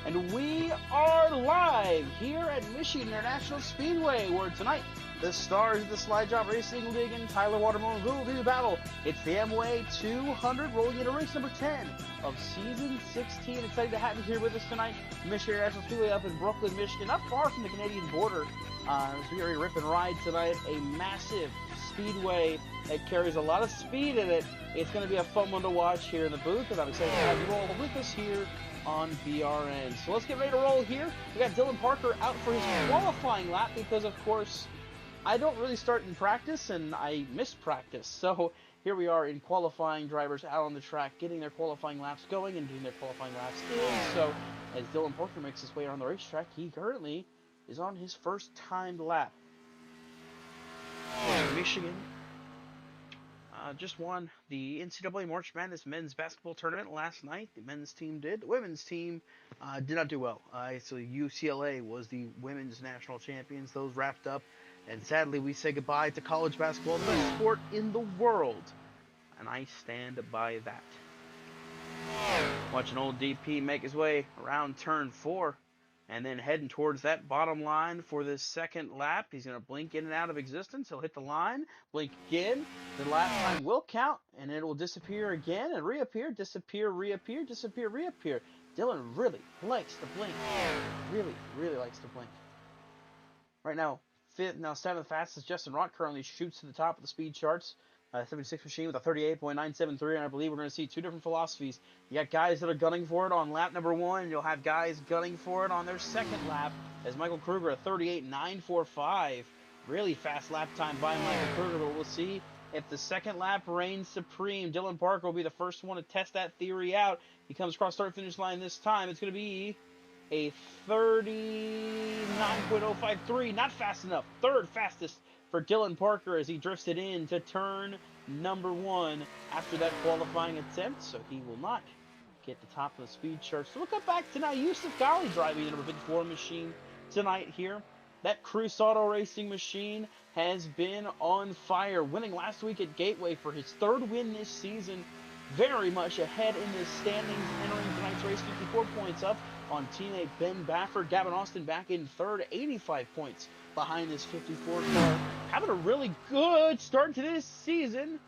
And we are live here at Michigan International Speedway, where tonight the stars of the Slide Jawb Racing League and Tyler Watermelon will do battle. It's the Amway 200 rolling into race number 10 of season 16. Excited to have you here with us tonight. Michigan International Speedway up in Brooklyn, Michigan, not far from the Canadian border. As we are rip and ride tonight, a massive speedway that carries a lot of speed in it. It's going to be a fun one to watch here in the booth, and I'm excited to have you all with us here on BRN. So let's get ready to roll here. We got Dylan Parker out for his qualifying lap because, of course, I don't really start in practice and I miss practice. So here we are in qualifying, drivers out on the track getting their qualifying laps going and getting their qualifying laps in. So as Dylan Parker makes his way around the racetrack, he currently is on his first timed lap. Michigan just won the NCAA March Madness men's basketball tournament last night. The men's team did. The women's team did not do well. So UCLA was the women's national champions. Those wrapped up. And sadly, we say goodbye to college basketball, the best sport in the world. And I stand by that. Watching old DP make his way around turn 4. And then heading towards that bottom line for this second lap. He's going to blink in and out of existence. He'll hit the line, blink again. The lap time will count, and it will disappear again and reappear, disappear, reappear, disappear, reappear. Dylan really likes to blink. Really likes to blink. Right now, seventh fastest, Justin Rock currently shoots to the top of the speed charts. 76 machine with a 38.973, and I believe we're going to see two different philosophies. You got guys that are gunning for it on lap number 1, and you'll have guys gunning for it on their second lap, as Michael Kruger, a 38.945. Really fast lap time by Michael Kruger, but we'll see if the second lap reigns supreme. Dylan Parker will be the first one to test that theory out. He comes across start-finish line this time. It's going to be a 39.053, not fast enough. Third fastest for Dylan Parker as he drifts it in to turn number 1 after that qualifying attempt, so he will not get the top of the speed chart. So we'll cut back to now Yusuf Ghali driving the number 54 machine tonight here. That Cruise Auto Racing machine has been on fire, winning last week at Gateway for his third win this season. Very much ahead in the standings, entering tonight's race, 54 points up on teammate Ben Baffert. Gavin Austin back in third, 85 points behind this 54 car. Having a really good start to this season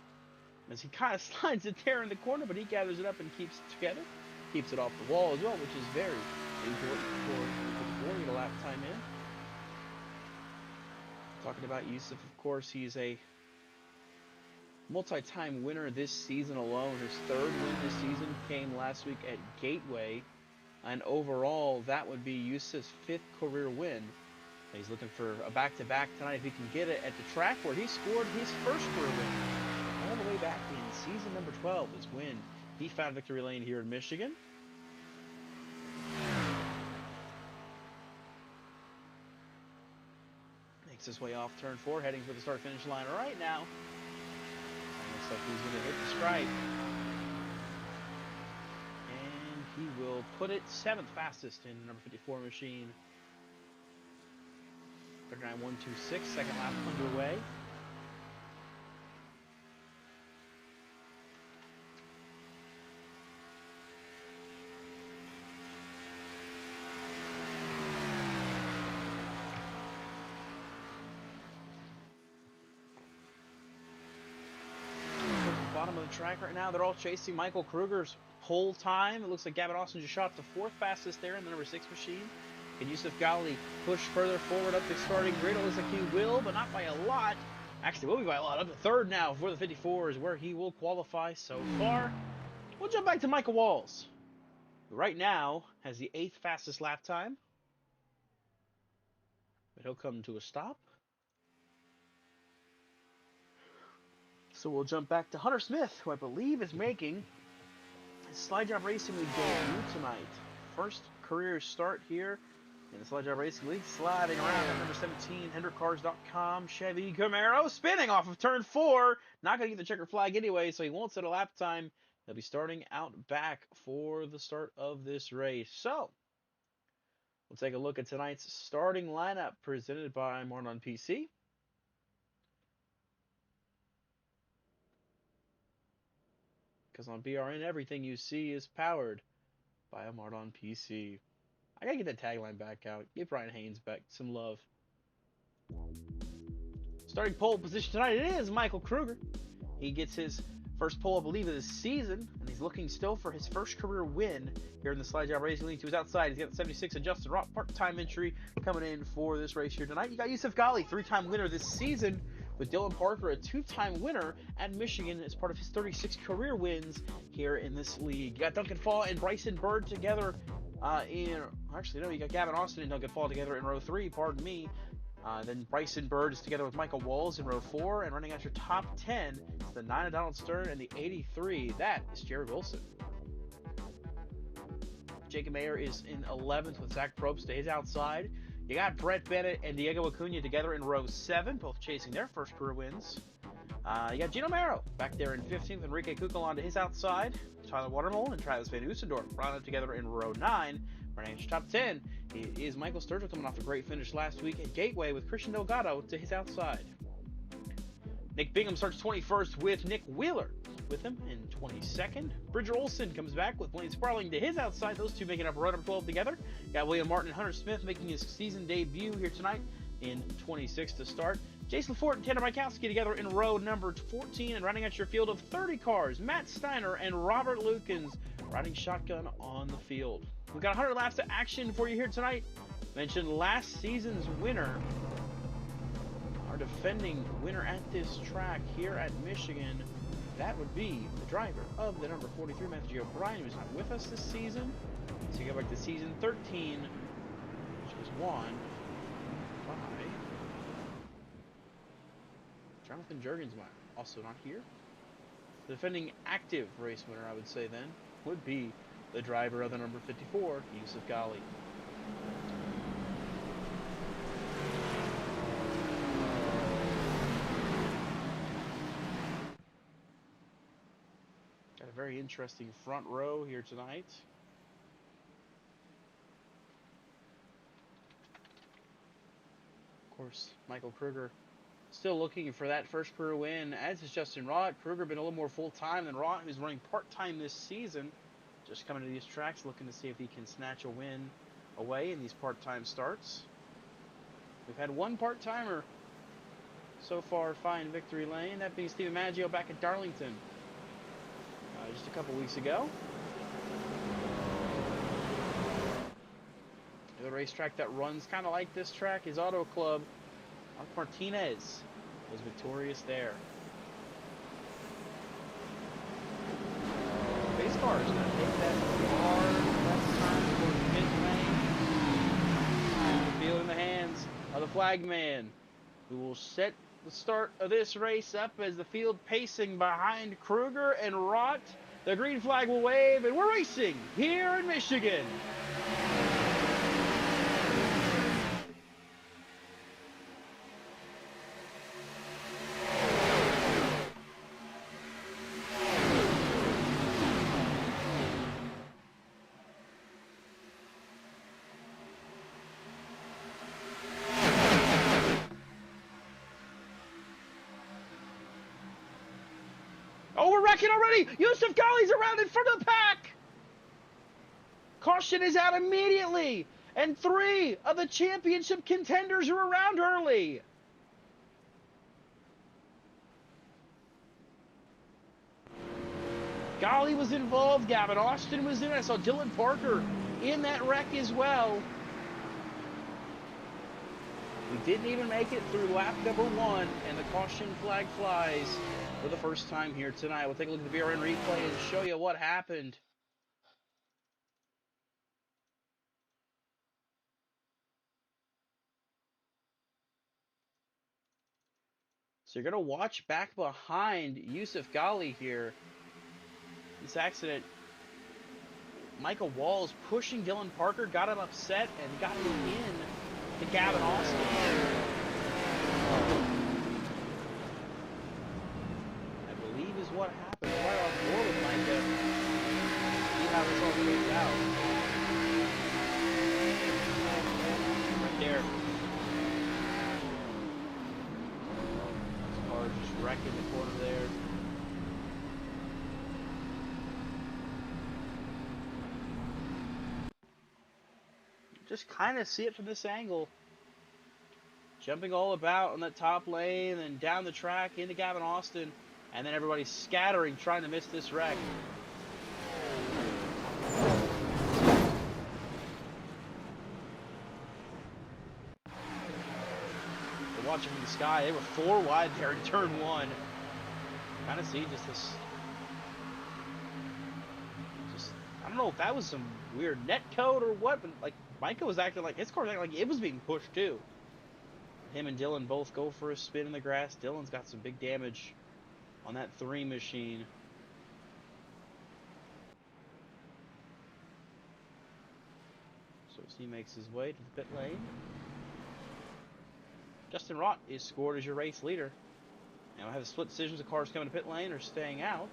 as he kind of slides it there in the corner, but he gathers it up and keeps it together. Keeps it off the wall as well, which is very important for the get a lap time in. Talking about Yusuf, of course, he's a multi-time winner this season alone. His third win this season came last week at Gateway. And overall, that would be Yusuf's 5th career win. He's looking for a back-to-back tonight if he can get it at the track where he scored his first career win. All the way back in season number 12 is when he found victory lane here in Michigan. Makes his way off turn 4, heading for the start-finish line right now. Looks like he's going to hit the stripe. And he will put it 7th fastest in the number 54 machine. 39.126, second lap underway. Bottom of the track right now, they're all chasing Michael Kruger's pole time. It looks like Gavin Austin just shot the 4th fastest there in the number 6 machine. Can Yusuf Ghali push further forward up the starting grid? It looks like he will, but not by a lot. Actually, will be by a lot. Up to 3rd now for the 54 is where he will qualify so far. We'll jump back to Michael Walls, who right now has the 8th fastest lap time. But he'll come to a stop. So we'll jump back to Hunter Smith, who I believe is making his Slide Jawb Racing League debut tonight. First career start here in the Slide Jawb Racing League. Sliding around at number 17, HendrickCars.com, Chevy Camaro, spinning off of turn 4. Not going to get the checker flag anyway, so he won't set a lap time. He'll be starting out back for the start of this race. So we'll take a look at tonight's starting lineup presented by Martin on PC. Because on BRN, everything you see is powered by a Mart on PC. I gotta get that tagline back out. Give Brian Haynes back some love. Starting pole position tonight, it is Michael Kruger. He gets his first pole, I believe, of the season, and he's looking still for his first career win here in the Slide Job Racing League. To his outside, he's got the 76 and Justin Rock part-time entry coming in for this race here tonight. You got Yusuf Ghali, 3-time winner this season, with Dylan Parker, a 2-time winner at Michigan as part of his 36 career wins here in this league. You got Duncan Fall and Bryson Bird together you got Gavin Austin and Duncan Fall together in row 3, pardon me. Then Bryson Bird is together with Michael Walls in row 4, and running out your top 10 is the 9 of Donald Stern and the 83. That is Jared Wilson. Jacob Mayer is in 11th with Zach Probst to his outside. You got Brett Bennett and Diego Acuna together in row 7, both chasing their first career wins. You got Gino Mero back there in 15th, Enrique Cucalon to his outside. Tyler Watermole and Travis Van Oostendorf rounded together in row 9. Running out your top 10 is Michael Sturgill, coming off a great finish last week at Gateway with Christian Delgado to his outside. Nick Bingham starts 21st with Nick Wheeler with him in 22nd. Bridger Olson comes back with Blaine Sparling to his outside. Those two making up row number 12 together. Got William Martin and Hunter Smith making his season debut here tonight in 26 to start. Jason Lafort and Tanner Bykowski together in row number 14, and running out your field of 30 cars, Matt Steiner and Robert Lukens riding shotgun on the field. We've got 100 laps of action for you here tonight. Mentioned last season's winner, our defending winner at this track here at Michigan. That would be the driver of the number 43, Matthew O'Brien, who's not with us this season. So you go back to season 13, which was won by Jonathan Jurgensmeyer, also not here. The defending active race winner, I would say then, would be the driver of the number 54, Yusuf Ghali. Got a very interesting front row here tonight. Of course, Michael Kruger still looking for that first career win, as is Justin Rott. Kruger been a little more full-time than Rott, who's running part-time this season. Just coming to these tracks, looking to see if he can snatch a win away in these part-time starts. We've had one part-timer so far find victory lane, that being Stephen Maggio back at Darlington just a couple weeks ago. The racetrack that runs kind of like this track is Auto Club. Mark Martinez was victorious there. Pace car is going to take that hard left turn towards mid lane. The field in the hands of the flagman, who will set the start of this race up as the field pacing behind Kruger and Rott. The green flag will wave, and we're racing here in Michigan. Oh, we're wrecking already! Yusuf Ghali's around in front of the pack! Caution is out immediately! And 3 of the championship contenders are around early! Ghali was involved, Gavin Austin was in, I saw Dylan Parker in that wreck as well. We didn't even make it through lap number 1, and the caution flag flies for the first time here tonight. We'll take a look at the VRN replay and show you what happened. So you're going to watch back behind Yusuf Ghali here. This accident, Michael Walls pushing Dylan Parker, got him upset, and got him in to Gavin Austin. Is what happened right on board with Micah. See how this all plays out. Right there. This car is just wrecking the corner there. just kind of see it from this angle. Jumping all about on that top lane, and down the track into Gavin Austin, and then everybody scattering, trying to miss this wreck. They're watching from the sky. They were 4 wide there in turn 1. Kind of see just this. I don't know if that was some weird net code or what, but like Micah was acting like his car was acting like it was being pushed too. Him and Dylan both go for a spin in the grass. Dylan's got some big damage on that 3 machine. So as he makes his way to the pit lane, Justin Rott is scored as your race leader. Now I have a split decisions of cars coming to pit lane or staying out.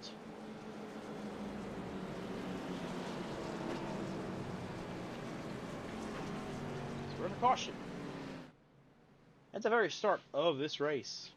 So we're under caution. At the very start of this race.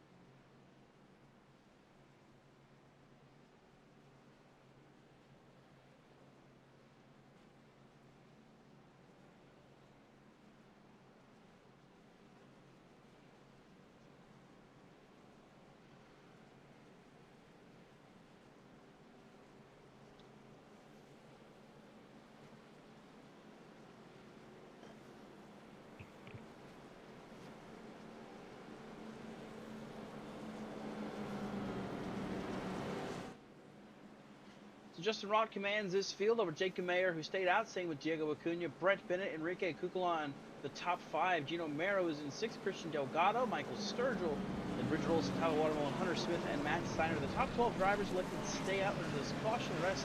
Justin Rott commands this field over Jacob Mayer, who stayed out, same with Diego Acuna, Brett Bennett, Enrique Cucalon, the top 5. Gino Mero is in 6th, Christian Delgado, Michael Sturgill, then Bridge Rolls, Tyler Watermill, and Hunter Smith, and Matt Steiner. The top 12 drivers elected to stay out under this caution. The rest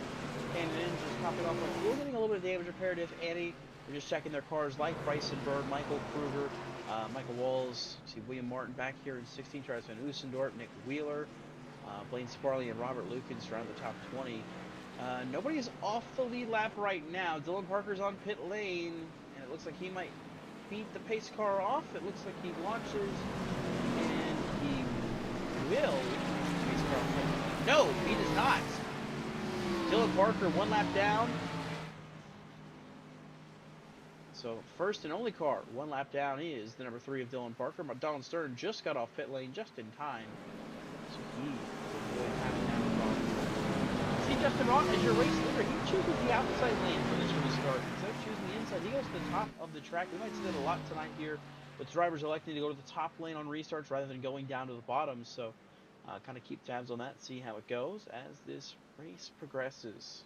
came in, just popping off on fuel, getting a little bit of damage repaired, if any. They're just checking their cars like Bryson Bird, Michael Kruger, Michael Walls. See William Martin back here in 16, Travis Van Oostendorp, Nick Wheeler, Blaine Sparley, and Robert Lukens around the top 20. Nobody is off the lead lap right now. Dylan Parker's on pit lane, and it looks like he might beat the pace car off. It looks like he launches, and he will beat the pace car off. No, he does not. Dylan Parker 1 lap down. So first and only car 1 lap down is the number 3 of Dylan Parker. Donald Stern just got off pit lane just in time. So he will avoid having that problem. See Justin Rott as your race leader. He chooses the outside lane for this restart. Instead of choosing the inside, he goes to the top of the track. We might see that a lot tonight here, with drivers electing to go to the top lane on restarts rather than going down to the bottom. So kind of keep tabs on that, see how it goes as this race progresses.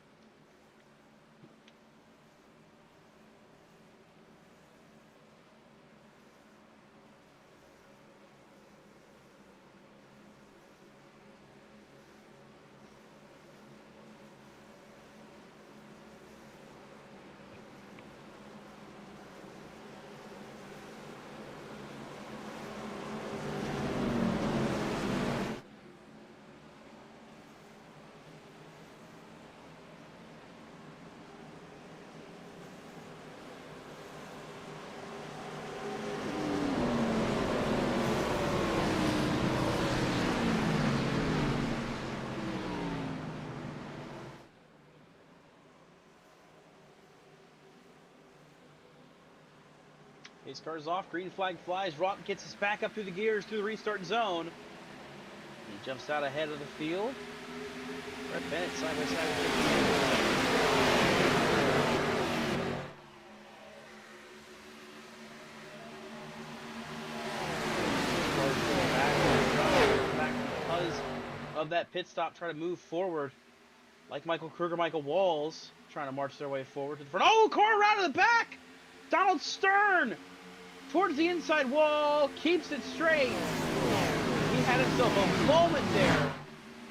Pace car's off, green flag flies. Rott gets us back up through the gears through the restart zone. He jumps out ahead of the field. Brett Bennett side by side with back because of that pit stop, try to move forward like Michael Kruger, Michael Walls, trying to march their way forward to the front. Oh, car around to the back! Donald Stern towards the inside wall, keeps it straight. He had himself a moment there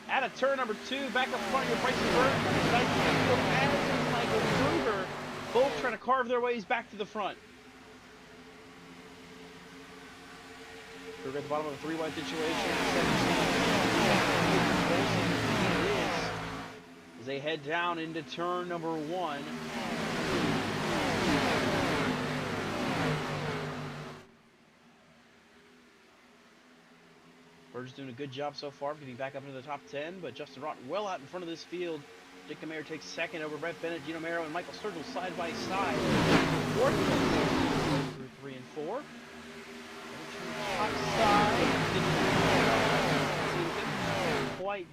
at a turn number 2, back up front of your Bryson Bird, and Michael Kruger, both trying to carve their ways back to the front. Kruger at the bottom of a 3-wide situation. As they head down into turn number 1. Bird's doing a good job so far of getting back up into the top 10, but Justin Rott well out in front of this field. Jacob Mayer takes second over Brett Bennett, Gino Mero, and Michael Sturgill side by side. Fourth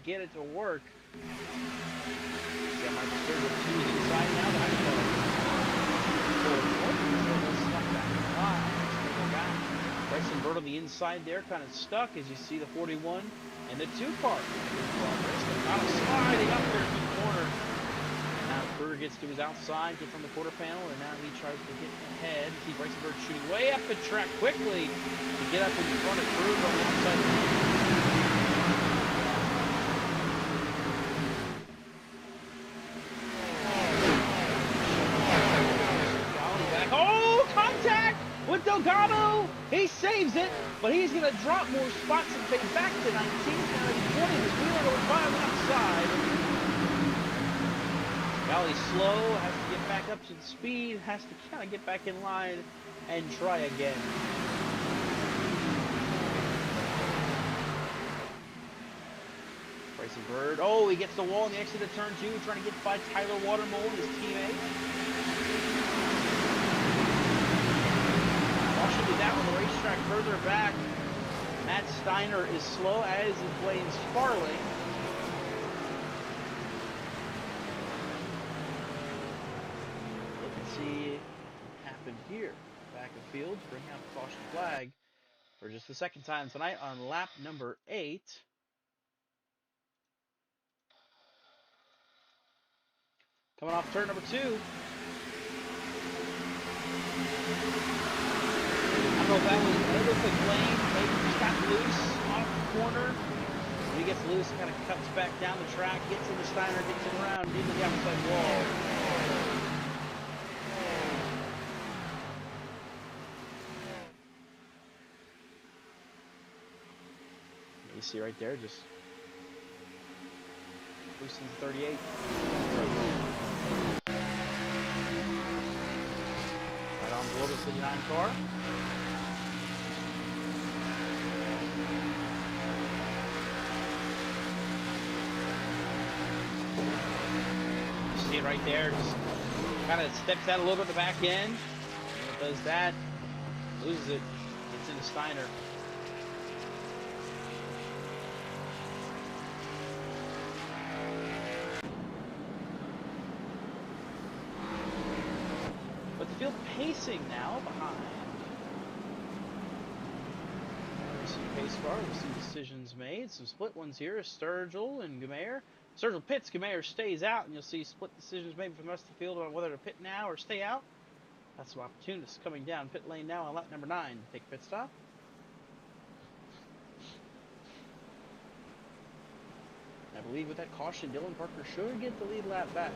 get it to work. See, I might just go to two inside now. The high car. Bryson Bird on the inside there, kind of stuck as you see the 41 and the 2 car. Not a sliding up there to the corner. Now Kruger gets to his outside, gets on the quarter panel, and now he tries to get ahead. See Bryson Bird shooting way up the track quickly to get up in front of Kruger on the outside. Delgado, he saves it, but he's going to drop more spots and take back to 19th. Now he's 20. His wheeler going by on the outside. Valley's slow, has to get back up to the speed, has to kind of get back in line and try again. Bryson Bird, oh, he gets the wall on the exit of turn 2, trying to get by Tyler Watermole, his teammate. Should be down on the racetrack further back. Matt Steiner is slow, as is Blaine Sparling. Look and see what happened here. Back of field, bring out the caution flag for just the second time tonight on lap number 8. Coming off turn number 2. I don't know if that was with Blaine, maybe just got loose off the corner. When he gets loose, kind of cuts back down the track, gets into Steiner, gets him around into the outside wall. You see right there, just loosens 38. Right on board with the 59 car. See it right there, just kind of steps out a little bit at the back end. When it does that, loses it, gets into Steiner. But the field pacing now behind. Some pace car with some decisions made. Some split ones here. Sturgill and Gameir. Sturgill pits, Gameir stays out, and you'll see split decisions made from the rest of the field on whether to pit now or stay out. That's some opportunists coming down pit lane now on lap number 9. Take a pit stop. I believe with that caution, Dylan Parker should get the lead lap back.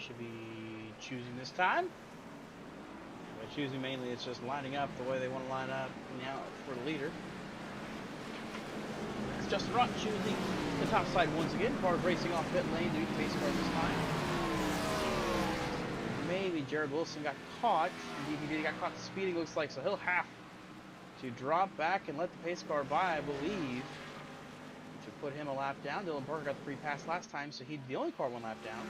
Should be choosing this time. By choosing mainly, it's just lining up the way they want to line up now for the leader. It's Justin Rutt choosing the top side once again. Car racing off pit lane to beat the pace car this time. Maybe Jared Wilson got caught. Indeed, he got caught speeding, looks like, so he'll have to drop back and let the pace car by, I believe, to put him a lap down. Dylan Parker got the free pass last time, so he'd be the only car one lap down.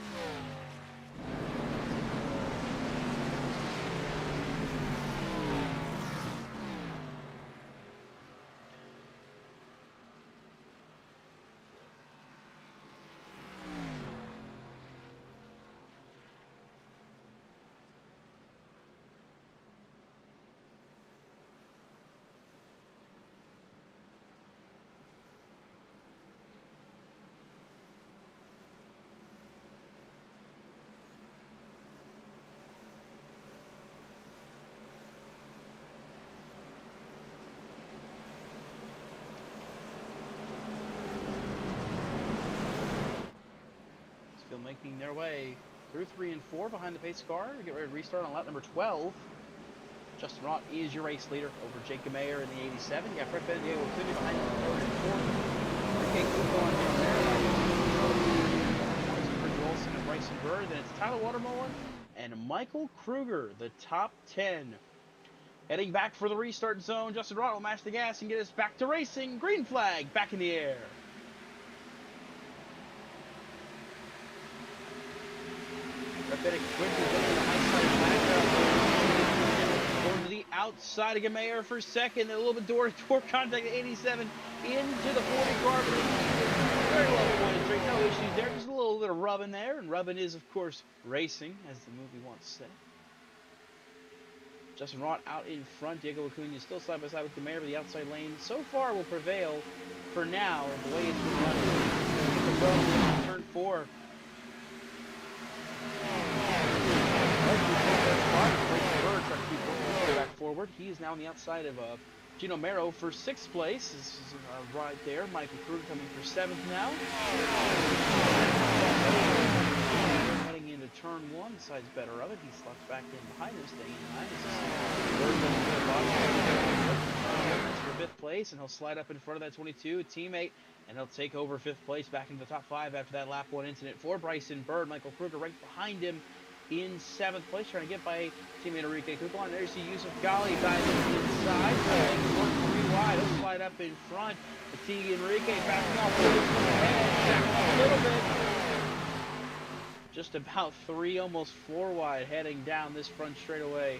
Still making their way through 3 and 4 behind the pace car. Get ready to restart on lap number 12. Justin Rott is your race leader over Jacob Mayer in the 87. You got Fred Bennett, Diego Clooney behind him in 3rd and 4th. Ricky Cooper on there. Chris Wilson and Bryson Bird. Then it's Tyler Watermolen and Michael Kruger, the top 10. Heading back for the restart zone. Justin Rott will mash the gas and get us back to racing. Green flag back in the air. Going to the outside of Mayer for second. A little bit door-to-door contact at 87 into the 40 car. Very well avoided straight. No issues there. Just a little bit of rubbing there. And rubbing is, of course, racing, as the movie once said. Justin Rott out in front. Diego Acuna still side by side with Mayer, but the outside lane so far will prevail for now. The way it's been running. Turn 4. Back forward. He is now on the outside of Gino Mero for 6th place. This is right there. Michael Kruger coming for 7th now. Heading into turn 1. Decides better of it. He slots back in behind him, staying behind. For 5th place, and he'll slide up in front of that 22 teammate, and he'll take over 5th place back into the top 5 after that lap 1 incident for Bryson Bird. Michael Kruger right behind him in 7th place, trying to get by teammate Enrique Coupon. There's the Yusuf Ghali diving inside. 3 wide. He'll slide up in front. Enrique passing off a little bit. Just about 3, almost 4 wide, heading down this front straightaway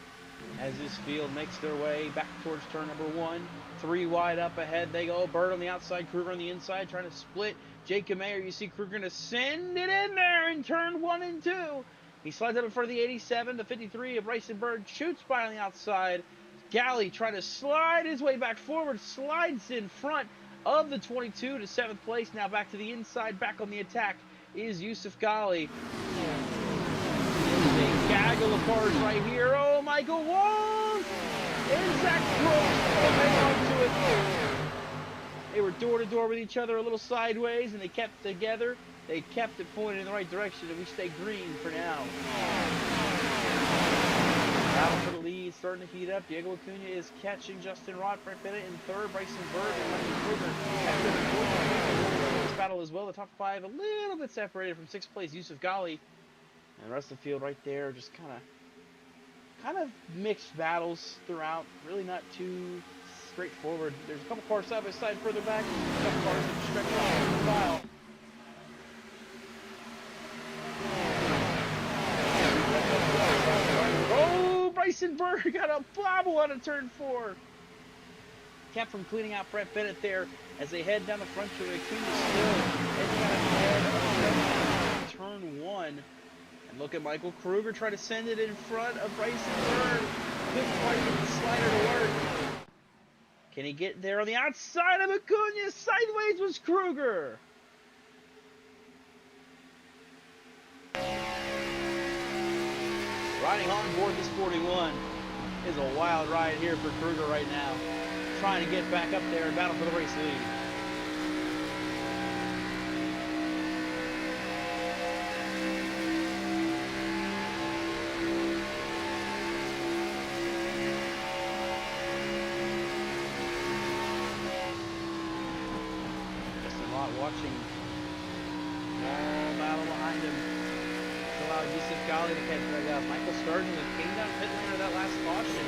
as this field makes their way back towards turn number 1. 3 wide up ahead they go. Bird on the outside, Kruger on the inside, trying to split. Jacob Mayer, you see Kruger going to send it in there in turn 1 and 2. He slides up in front of the 87, the 53 of Bryson Bird, shoots by on the outside. Ghali trying to slide his way back forward, slides in front of the 22 to 7th place. Now back to the inside, back on the attack is Yusuf Ghali. A gaggle of cars right here. Oh, Michael Wong! And Zach Brooks hang on to it. They were door to door with each other, a little sideways, and they kept together. They kept it pointed in the right direction, and we stay green for now. Battle for the lead, starting to heat up. Diego Acuna is catching Justin Rott. Brett Bennett in 3rd. Bryson Bird and Michael Kruger. This battle as well. The top 5 a little bit separated from 6th place Yusuf Ghali. And the rest of the field right there, just kind of mixed battles throughout. Really not too straightforward. There's a couple cars side by side further back. A couple cars that stretch off the file. Oh, Bryson Bird got a bobble out of turn 4. Kept from cleaning out Brett Bennett there as they head down the front to Acuna still heading out ahead of turn 1. And look at Michael Kruger try to send it in front of Bryson Bird. Couldn't quite get the slider to work. Can he get there on the outside of Acuna? Sideways was Kruger. Riding on board this 41 is a wild ride here for Kruger right now. Trying to get back up there and battle for the race lead. Justin Rott watching all battle behind him. Allowed Yusuf Ghali to catch Michael Sturgeon, who came down pit lane of that last caution.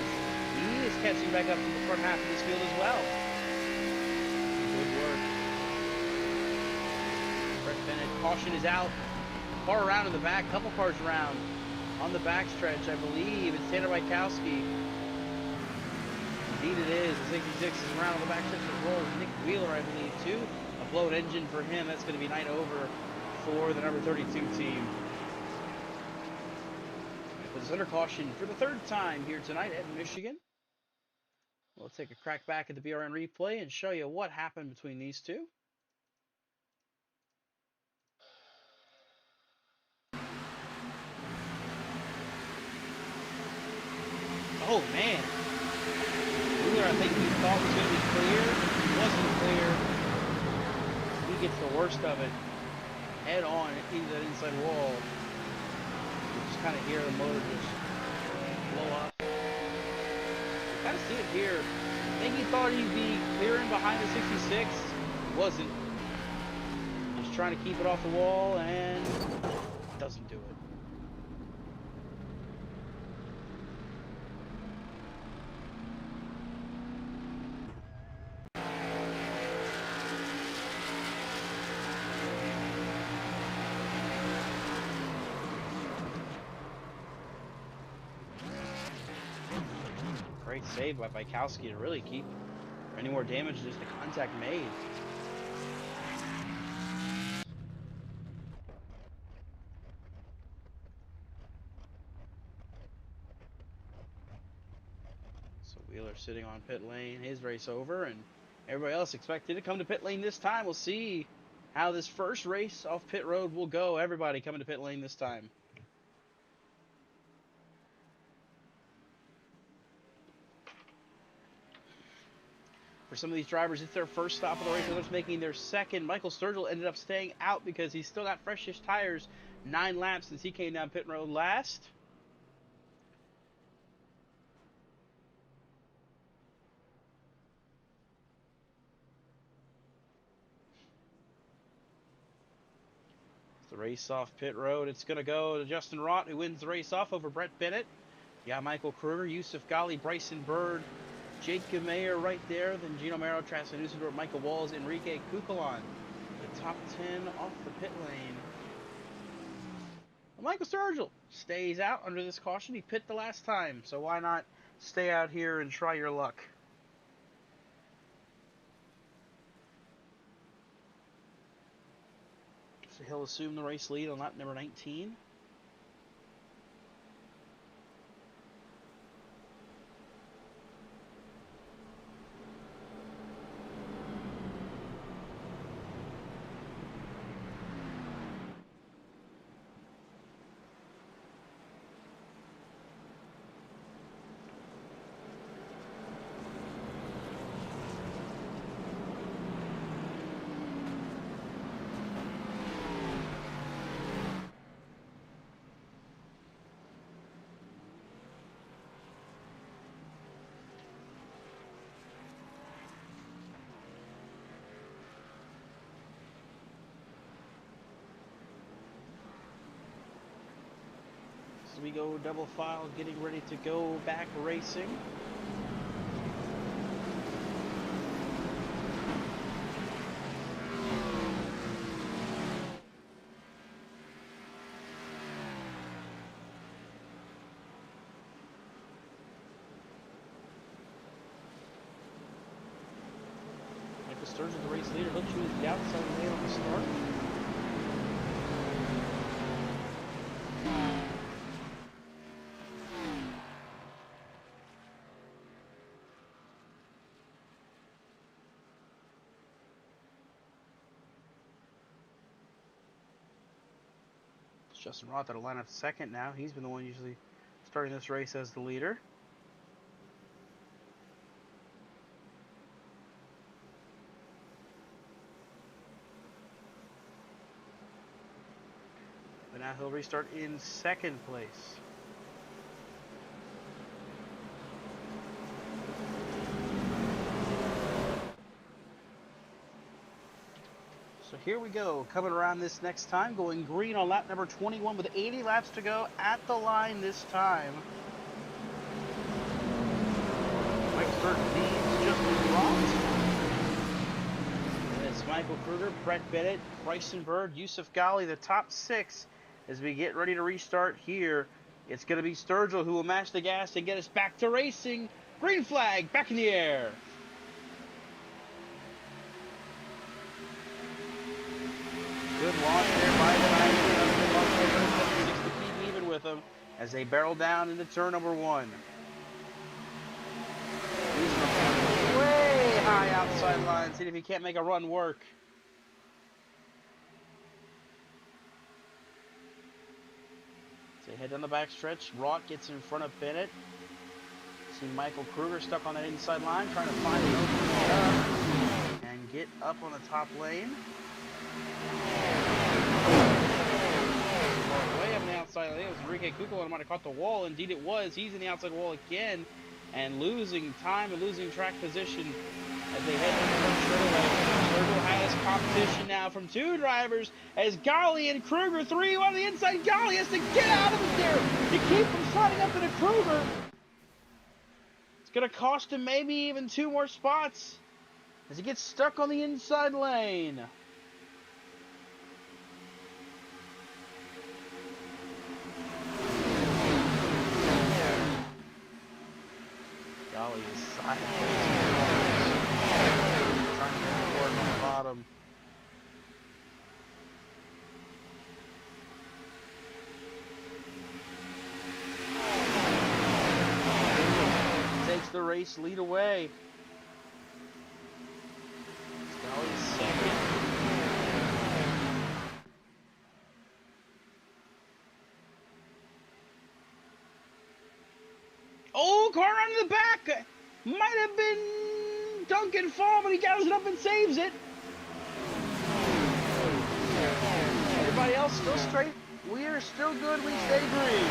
He is catching back up to the front half of this field as well. Good work. Brett Bennett, caution is out. Car around in the back, couple cars around. On the backstretch, I believe it's Tanner Wykowski. Indeed it is. The 66 is around on the backstretch as well. Nick Wheeler, I believe, too. A blown engine for him. That's going to be night over for the number 32 team. Puts us under caution for the third time here tonight at Michigan. We'll take a crack back at the BRN replay and show you what happened between these two. Oh, man. Wheeler, I think he thought was going to be clear. It wasn't clear. He gets the worst of it. Head on into that inside wall. You just kind of hear the motor just blow up. You kind of see it here. I think he thought he'd be clearing behind the 66. Wasn't. Just trying to keep it off the wall and doesn't do it. Great save by Wykowski to really keep any more damage than just the contact made. So Wheeler sitting on pit lane, his race over, and everybody else expected to come to pit lane this time. We'll see how this first race off pit road will go. Everybody coming to pit lane this time. For some of these drivers, it's their first stop of the race. Others making their second. Michael Sturgill ended up staying out because he's still got freshish tires. 9 laps since he came down pit road last. The race off pit road. It's going to go to Justin Rott, who wins the race off over Brett Bennett. Yeah, Michael Kruger, Yusuf Ghali, Bryson Bird, Jake Mayer right there. Then Gino Mero, Travis Nusendorf, Michael Walls, Enrique Cucalon. The top 10 off the pit lane. Well, Michael Sturgill stays out under this caution. He pit the last time, so why not stay out here and try your luck? So he'll assume the race lead on lap number 19. We go double file, getting ready to go back racing. Michael Sturgeon, the race leader, he'll choose the outside lane on the start. Justin Roth that'll line up second now. He's been the one usually starting this race as the leader. But now he'll restart in second place. So here we go, coming around this next time, going green on lap number 21 with 80 laps to go at the line this time. Bert Dean's just been dropped. And it's Michael Kruger, Brett Bennett, Bryson Bird, Yusuf Ghali, the top 6 as we get ready to restart here. It's going to be Sturgill who will match the gas and get us back to racing. Green flag, back in the air. Good launch there by the 96 to keep even with them as they barrel down into turn number 1. Way high outside line. See if he can't make a run work. So they head down the back stretch. Rott gets in front of Bennett. See Michael Kruger stuck on that inside line, trying to find an opening and get up on the top lane. Way up on the outside lane. It was Enrique Kukula might have caught the wall. Indeed it was. He's in the outside wall again and losing time and losing track position as they head into the straightaway. Sturgill has competition now from 2 drivers as Ghali and Kruger, 3 on the inside. Ghali has to get out of it there to keep from sliding up into Kruger. It's going to cost him maybe even 2 more spots as he gets stuck on the inside lane. Ghali is sideways. Trying to get it work on the bottom. Takes the race lead away. Ghali's second. Oh, car on the back! Might have been Duncan Fall, but he gathers it up and saves it. Everybody else still straight. We are still good. We stay green.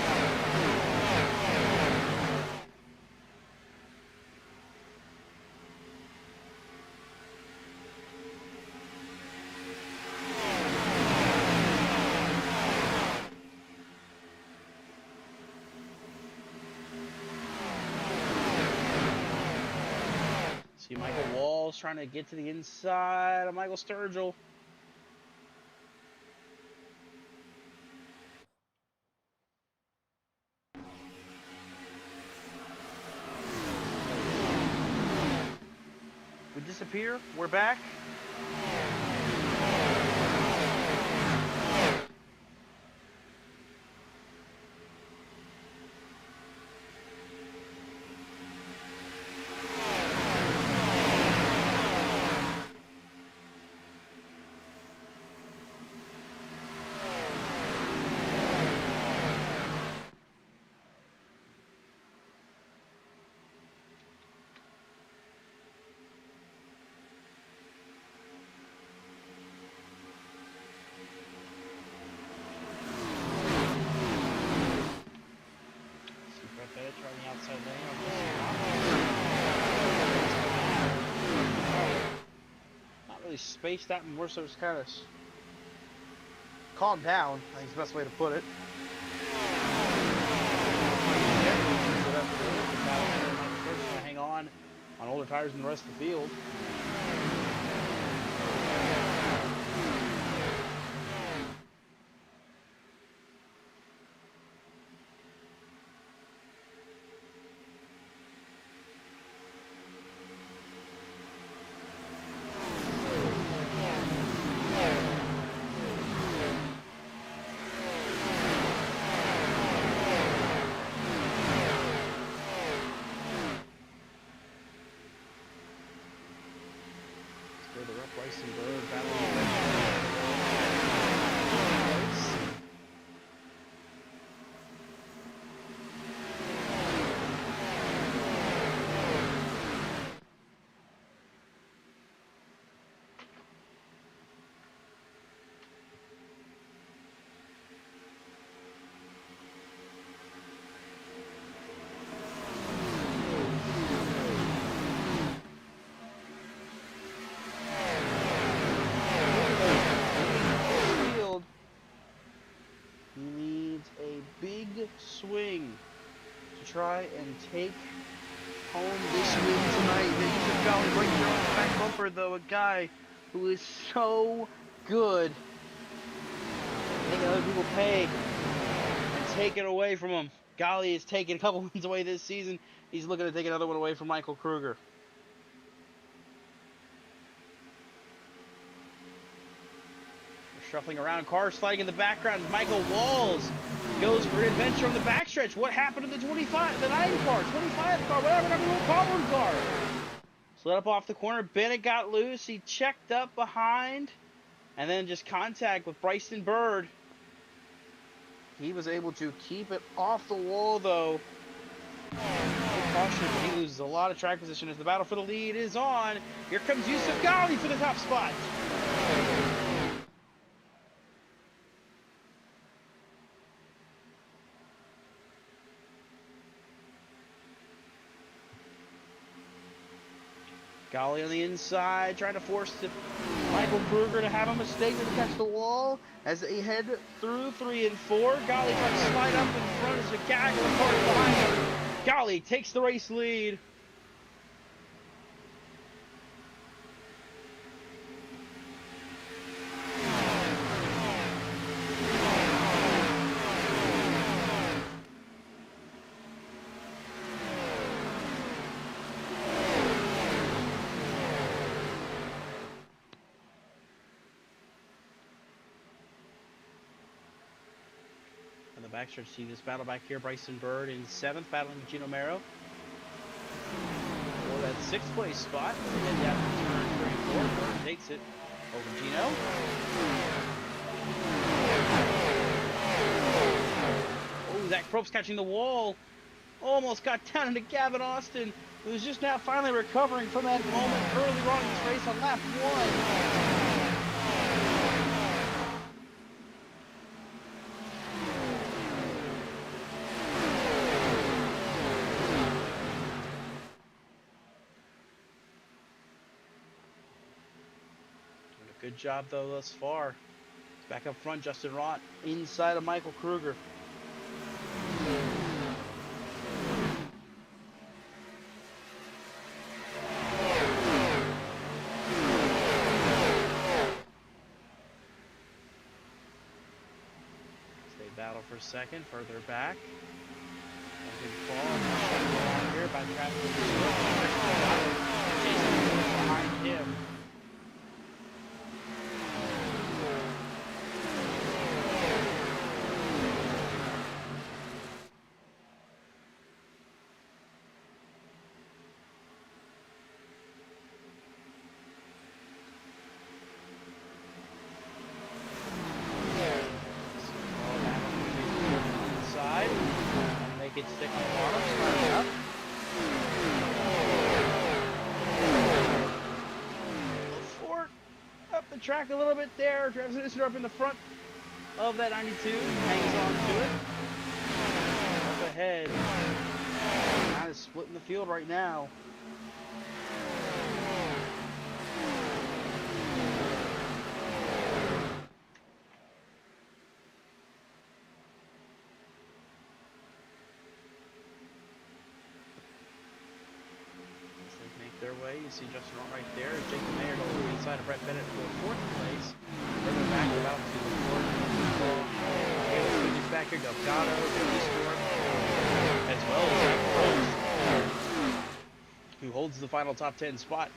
See Michael Walls trying to get to the inside of Michael Sturgill. We disappear. We're back. Trying the outside lane. Not really spaced out, more so just kind of calmed down, I think is the best way to put it. Hang on older tires than the rest of the field. The rough Bryson Bird battling. Swing to try and take home this win tonight. They used to Valley right there on the back bumper, though. A guy who is so good, making other people pay and take it away from him. Golly is taking a couple wins away this season. He's looking to take another one away from Michael Kruger. Shuffling around, cars sliding in the background. Michael Walls goes for an adventure on the backstretch. What happened to the 25, the 9 car, 25 car, whatever number we'll call one car? Slid up off the corner. Bennett got loose. He checked up behind, and then just contact with Bryson Bird. He was able to keep it off the wall, though. Caution, he loses a lot of track position as the battle for the lead is on. Here comes Yusuf Ghali for the top spot. Ghali on the inside, trying to force Michael Kruger to have a mistake to catch the wall as they head through 3 and 4. Ghali trying to slide up in front as the gag of the car behind him. Ghali takes the race lead. Backstretch, see this battle back here. Bryson Bird in 7th, battling Gino Mero for that 6th place spot. And then down to turn 3 and 4. Bird takes it over Gino. Oh, Zach Probst catching the wall. Almost got down into Gavin Austin, who's just now finally recovering from that moment early on in this race on lap 1. Good job, though, thus far. Back up front, Justin Rott inside of Michael Kruger. They battle for second, further back. Big fall. Here by Travis. Jason behind him. Stick on the bottom, sliding up. Ford up the track a little bit there. Travis Citizen up in the front of that 92. Hangs on to it. Up ahead. Kind of splitting the field right now. Their way, you see Justin Rott right there. Jacob Mayer going inside of Brett Bennett for 4th place. Further back, about to the 4th. He's back here. Delgado, as well as Zach Probst, who holds the final top 10 spot.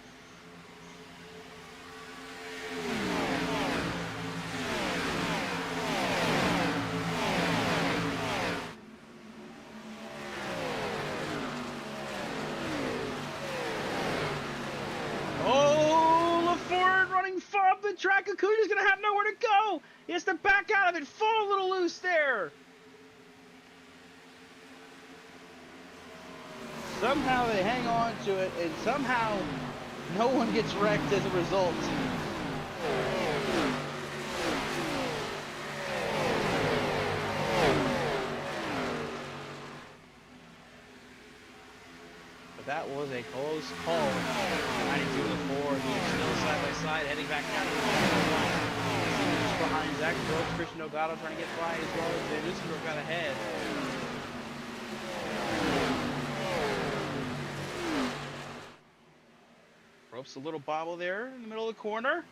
Track, Acuna's gonna have nowhere to go. He has to back out of it, fall a little loose there. Somehow they hang on to it, and somehow no one gets wrecked as a result. But that was a close call. 92 to 4. He's still side by side, heading back down to the line. Behind Zach Probst, Christian Delgado trying to get by as well as Van Nussenberg got ahead. Ropes a little bobble there in the middle of the corner.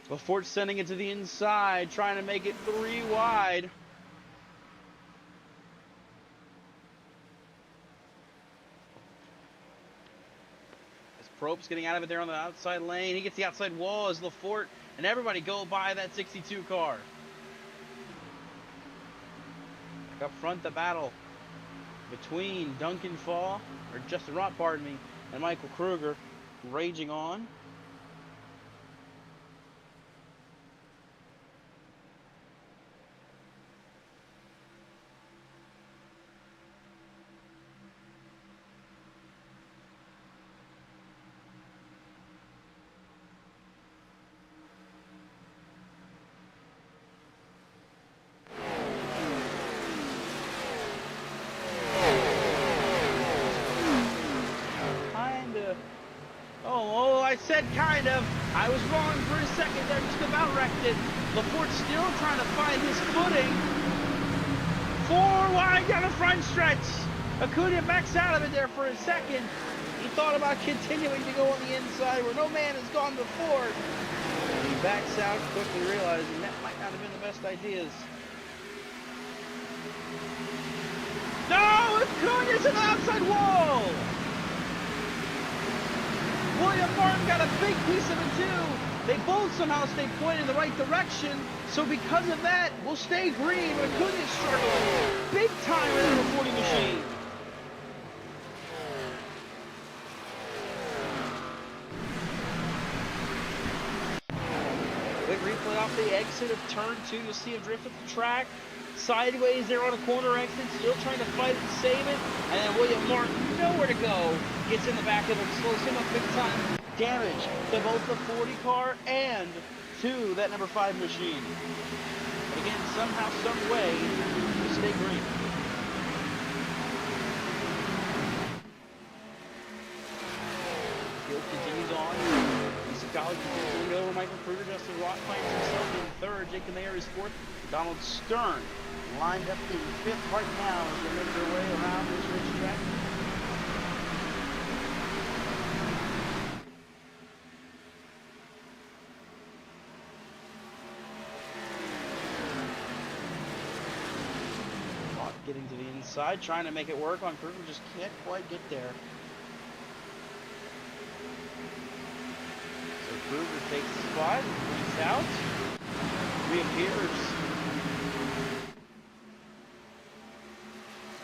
Laforte sending it to the inside, trying to make it 3 wide. Prope's getting out of it there on the outside lane. He gets the outside wall as Laforte and everybody go by that 62 car. Back up front, the battle between Justin Rott, pardon me, and Michael Kruger raging on. I said kind of. I was wrong for a second there, just about wrecked it. Laforte still trying to find his footing. 4 wide down the front stretch. Acuna backs out of it there for a second. He thought about continuing to go on the inside where no man has gone before. And he backs out, quickly realizing that might not have been the best ideas. No! Acuna's in the outside wall! William Martin got a big piece of it too. They both somehow stay pointed in the right direction. So because of that, we'll stay green. But Acuna's struggling big time with the reporting machine. Quick replay off the exit of turn 2. You'll see him drift at the track. Sideways there on a corner exit, still trying to fight it and save it. And then William Martin, nowhere to go, gets in the back of him, slows him up big time. Damage to both the 40 car and to that number 5 machine. But again, somehow, some way, we stay green. Field continues on. Golly continues over Michael Kruger. Justin Rott finds himself in 3rd. Jake Mayer is 4th. Donald Stern lined up in 5th right now as they make their way around this racetrack. Rott getting to the inside, trying to make it work on Kruger, just can't quite get there. Kruger takes the spot, points out, reappears.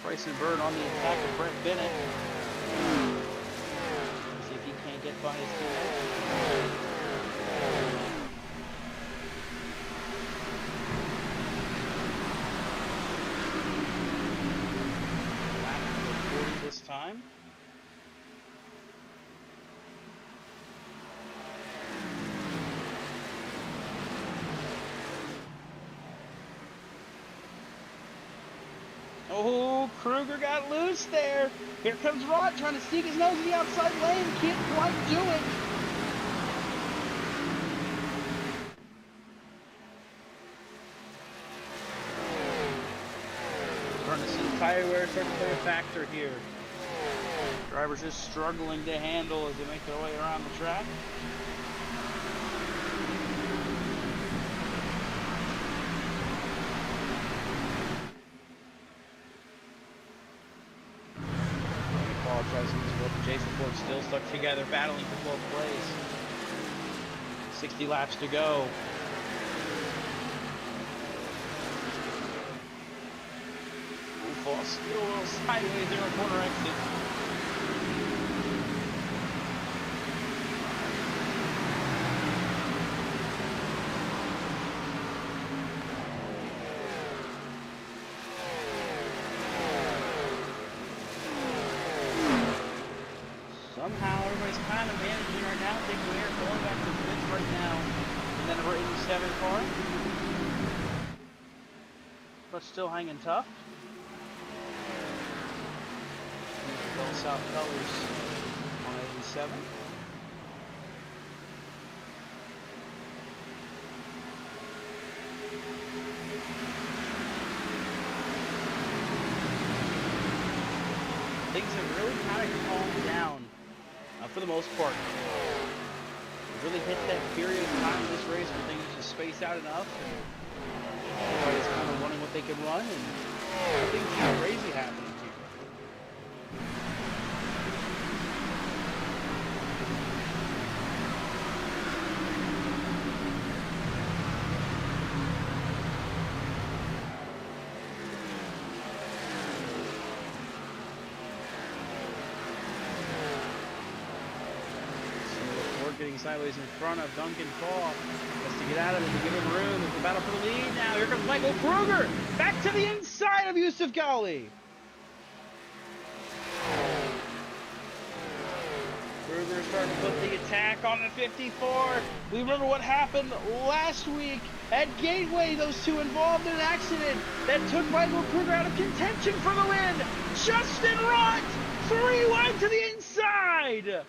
Bryson Bird on the attack of Brett Bennett. See if he can't get by his teammate. This time. Oh, Kruger got loose there. Here comes Rott trying to sneak his nose in the outside lane. Can't quite do it. Starting to see tire wear start to play a factor here. Drivers just struggling to handle as they make their way around the track. Jason Ford still stuck together, battling for 12th place. 60 laps to go. Fall still a little sideways there on corner exit. Somehow everybody's kind of managing right now, taking air, going back to the pits right now. And then number 87 car. But still hanging tough. Bell South colors on 87. Things have really kind of calmed down for the most part. We really hit that period of time in this race where things just space out enough, and everybody's kind of running what they can run, and nothing too crazy happening here. Getting sideways in front of Duncan Paul. Has to get out of it to give him room. It's the battle for the lead now. Here comes Michael Kruger. Back to the inside of Yusuf Ghali. Kruger starting to put the attack on the 54. We remember what happened last week at Gateway. Those two involved in an accident that took Michael Kruger out of contention for the win. Justin Rott, 3 wide to the inside.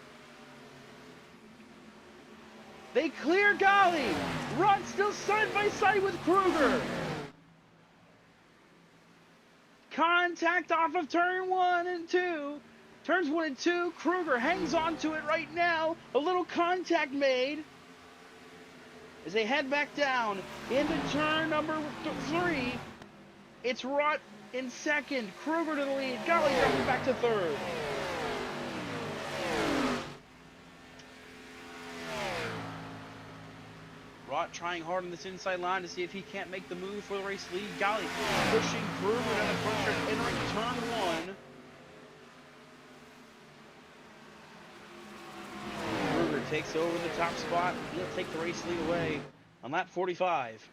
They clear Ghali. Rott still side by side with Kruger. Contact off of turn 1 and 2. Turns 1 and 2. Kruger hangs on to it right now. A little contact made as they head back down into turn number 3. It's Rott in second. Kruger to the lead. Ghali dropping back to third. Rott trying hard on this inside line to see if he can't make the move for the race lead. Ghali pushing Kruger down the front stretch, entering turn 1. Kruger takes over the top spot. He'll take the race lead away on lap 45.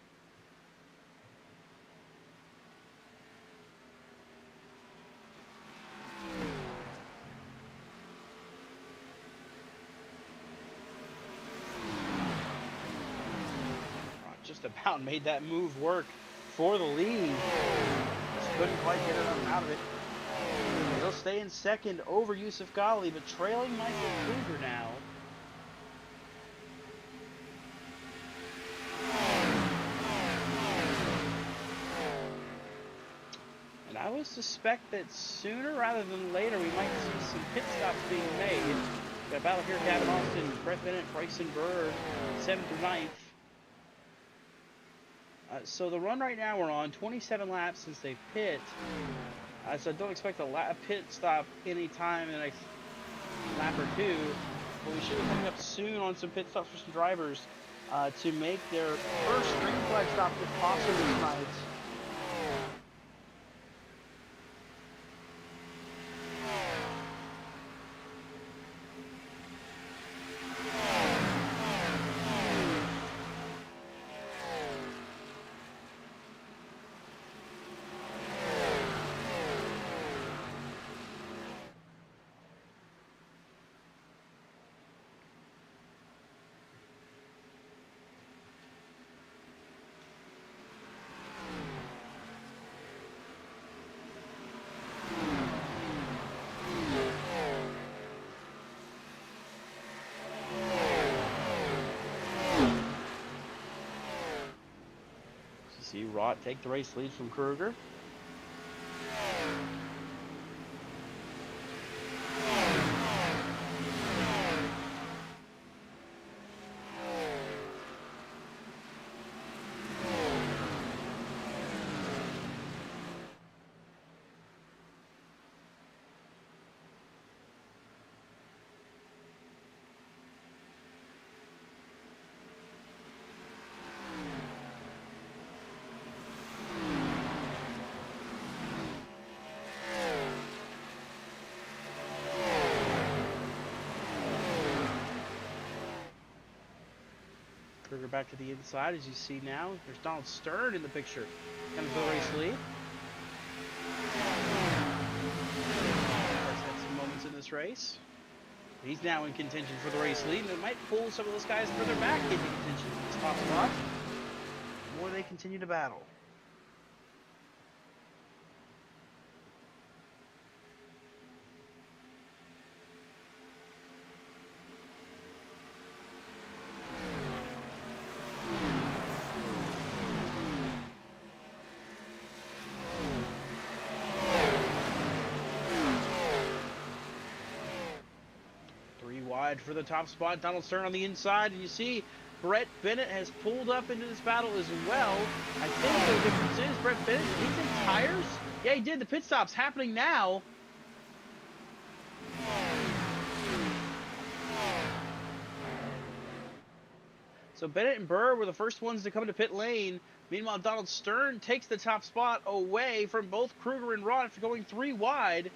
Just about made that move work for the lead. Just couldn't quite get enough out of it. He'll stay in second over Yusuf Ghali, but trailing Michael Kruger now. And I would suspect that sooner rather than later we might see some pit stops being made. Got a battle here, Gavin Austin, Brett Bennett, Bryson Bird, 7th through 9th. So the run right now we're on 27 laps since they pit. So I don't expect a pit stop anytime in the next lap or two. But we should be coming up soon on some pit stops for some drivers to make their first green flag stop if possible tonight. See Rott take the race lead from Kruger. Kruger back to the inside, as you see now. There's Donald Stern in the picture. Coming for the race lead. Has had some moments in this race. He's now in contention for the race lead, and it might pull some of those guys further back into contention for this top spot. The more they continue to battle. wide for the top spot. Donald Stern on the inside, and you see Brett Bennett has pulled up into this battle as well. I think the difference is Brett Bennett, did he take tires? Yeah, he did. The pit stop's happening now. So Bennett and Burr were the first ones to come to pit lane. Meanwhile, Donald Stern takes the top spot away from both Kruger and Rod after going 3 wide.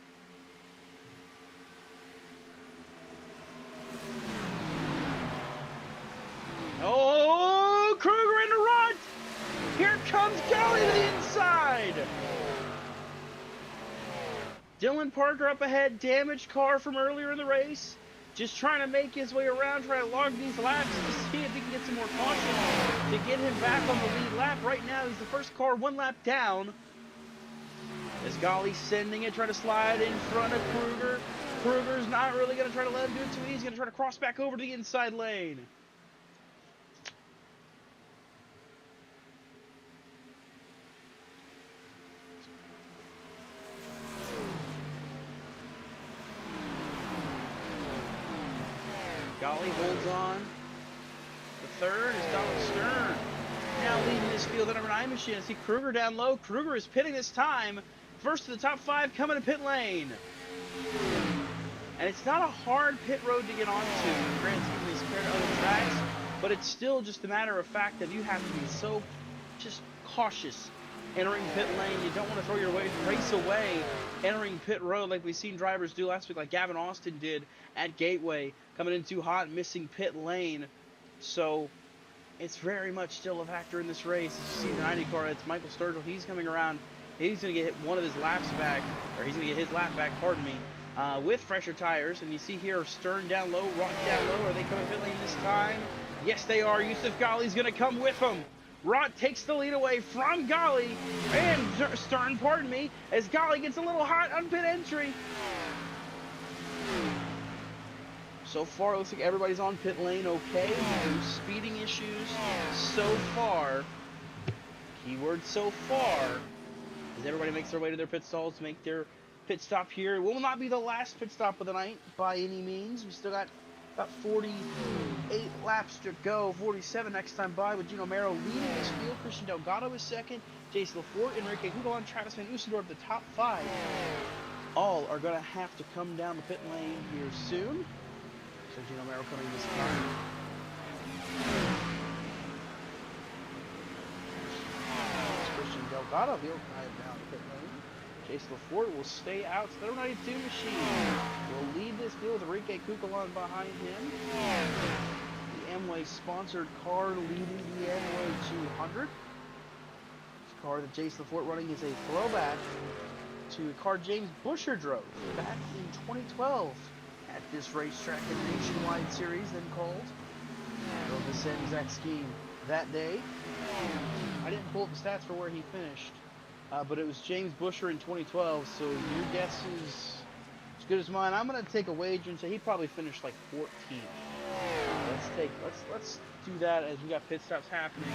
Oh, Kruger into Rod! Here comes Kelly to the inside! Dylan Parker up ahead, damaged car from earlier in the race. Just trying to make his way around, trying to log these laps to see if he can get some more caution to get him back on the lead lap. Right now, he's the first car 1 lap down. As Golly's sending it, trying to slide in front of Kruger. Kruger's not really going to try to let him do it too easy. He's going to try to cross back over to the inside lane. Golly holds on. The third is Donald Stern. Now leading this field, the number 9 machine. I see Kruger down low. Kruger is pitting this time. First to the top 5 coming to pit lane. And it's not a hard pit road to get onto, granted as compared to other tracks, but it's still just a matter of fact that you have to be so just cautious entering pit lane. You don't want to throw your race away entering pit road like we've seen drivers do last week, like Gavin Austin did at Gateway, coming in too hot, missing pit lane. So it's very much still a factor in this race. As you see the 90 car, it's Michael Sturgill. He's coming around. He's going to get one of his laps back, or he's going to get his lap back, pardon me, with fresher tires. And you see here Stern down low, Rock down low. Are they coming pit lane this time? Yes, they are. Yusuf Golly's going to come with them. Rott takes the lead away from Golly and Stern, pardon me, as Golly gets a little hot on pit entry. So far, it looks like everybody's on pit lane okay. No speeding issues so far. Keyword so far. As everybody makes their way to their pit stalls to make their pit stop here. It will not be the last pit stop of the night by any means. We still got about 48 laps to go. 47 next time by, with Gino Mero leading this field. Christian Delgado is second. Jason LaForte, Enrique Hugelon, Travis Van Oostendorp, the top 5. All are going to have to come down the pit lane here soon. So Gino Mero coming this time. Christian Delgado, he'll drive down the pit lane. Jason LaForte will stay out. So the 92 machine will lead this field with Enrique Cucalon behind him. The Amway sponsored car leading the Amway 200. This car that Jason LaForte running is a throwback to a car James Busher drove back in 2012 at this racetrack in the Nationwide Series, then called. Drove the same exact scheme that day. I didn't pull up the stats for where he finished, but it was James Busher in 2012, so your guess is as good as mine. I'm going to take a wager and say he probably finished like 14th. Let's do that as we got pit stops happening.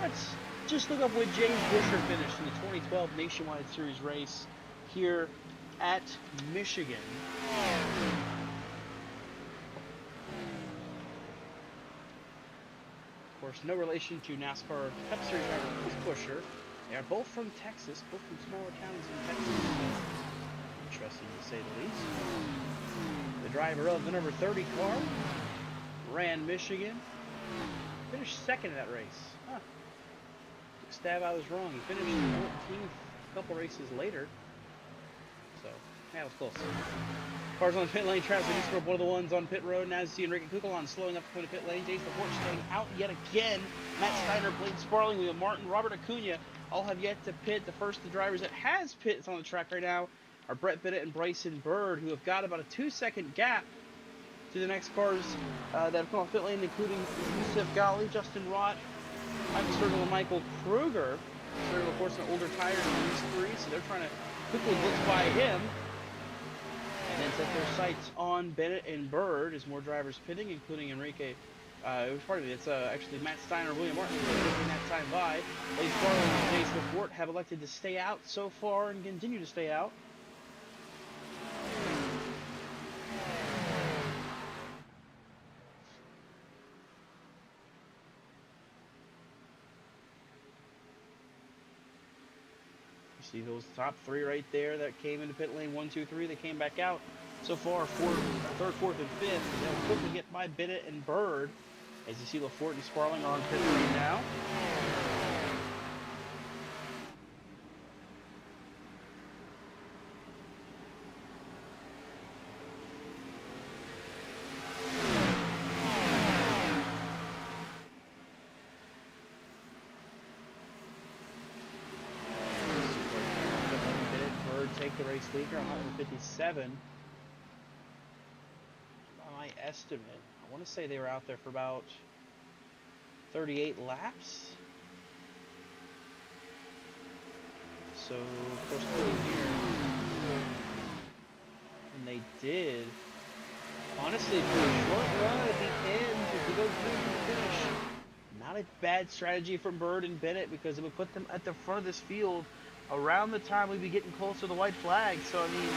Let's just look up where James Busher finished in the 2012 Nationwide Series race here at Michigan. Of course, no relation to NASCAR Cup Series driver Chris Busher. They are both from Texas, both from smaller towns in Texas. Interesting to say the least. The driver of the number 30 car ran Michigan. Finished second in that race. Huh. Took a stab, I was wrong. He finished 14th a couple races later. So, yeah, it was close. Cars on the pit lane. Travis Van Oostendorp, one of the ones on pit road. Now you see Enrique Cucalon slowing up to the pit lane. Jason LaForte staying out yet again. Matt Steiner, Blake Sparling, William Martin, Robert Acuna all have yet to pit. The first of the drivers that has pits on the track right now are Brett Bennett and Bryson Bird, who have got about a 2-second gap to the next cars that have come off pit lane, including Yusuf Golly, Justin Rott, Michael Sturgill, and Michael Kruger. Sturgill, of course, an older tire than these three, so they're trying to quickly blitz by him. And then set their sights on Bennett and Bird as more drivers pitting, including Enrique. It's actually Matt Steiner, William Martin, taking that time by. Blake Sparling and Jason LaForte have elected to stay out so far and continue to stay out. see those top three right there that came into pit lane 1, 2, 3. They came back out. So far, third, fourth, and fifth. They'll quickly get by Bennett and Bird. As you see, LaForte and Sparling are on pit lane now. Take the race leader, 157. By my estimate, I want to say they were out there for about 38 laps. So, of course, here, and they did. Honestly, for a short run at the end, if you go through the finish, not a bad strategy from Bird and Bennett because it would put them at the front of this field around the time we'd be getting close to the white flag. So, I mean, this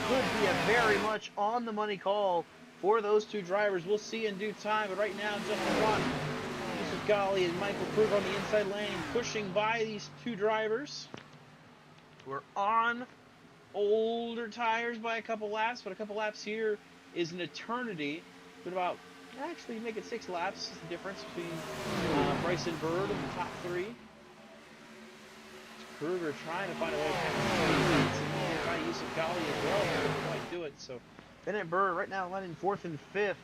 could be a very much on-the-money call for those two drivers. We'll see in due time, but right now, Justin Watt, Yusuf Ghali, and Michael Kruger on the inside lane, pushing by these two drivers. We're on older tires by a couple laps, but a couple laps here is an eternity. But about, actually, make it 6 laps is the difference between Bryson Bird and the top three. Kruger trying to find a way to try to use some Ghali as well, but didn't quite do it. So Bennett and Bird right now running 4th and 5th.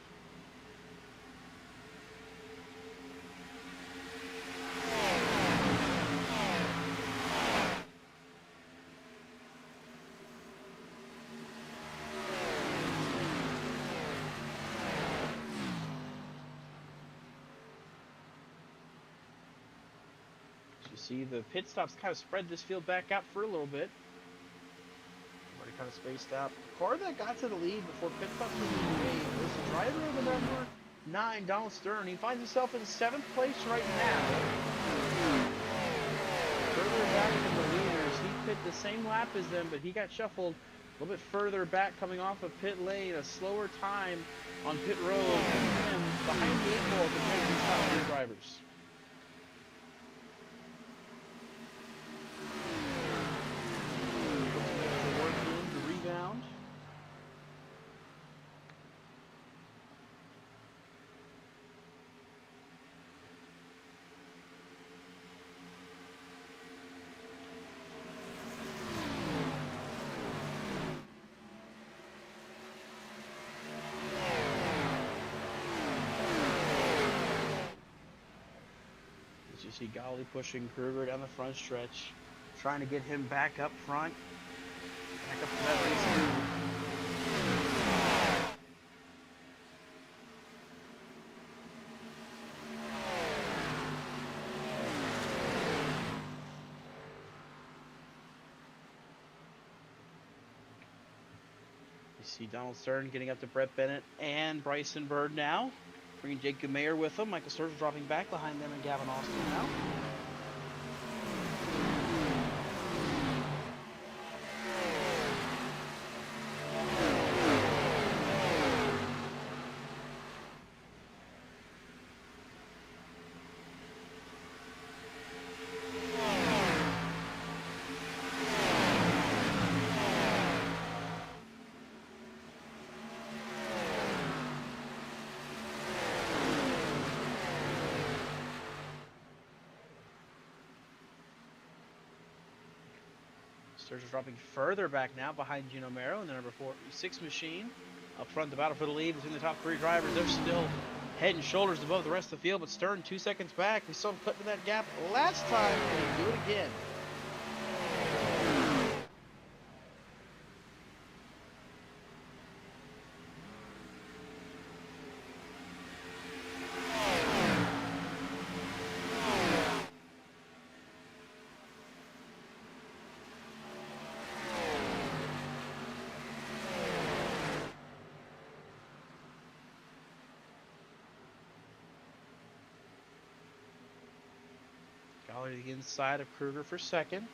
You see the pit stops kind of spread this field back out for a little bit. Everybody kind of spaced out. The car that got to the lead before pit stops was made was the driver of the number 9, Donald Stern. He finds himself in 7th place right now. Further back than the leaders. He pit the same lap as them, but he got shuffled a little bit further back coming off of pit lane. A slower time on pit road and behind the 8 ball compared to these top 3 drivers. You see Ghali pushing Kruger down the front stretch, trying to get him back up front, back up to that race. You see Donald Stern getting up to Brett Bennett and Bryson Bird now. Bringing Jacob Mayer with them. Michael Sturgeon dropping back behind them and Gavin Austin now. Sturgeon dropping further back now behind Gino Mero and the number 46 machine. Up front, the battle for the lead between the top 3 drivers. They're still head and shoulders above the rest of the field, but Stern 2 seconds back. We saw him cutting that gap last time, and he'll do it again. Ghali to the inside of Kruger for second.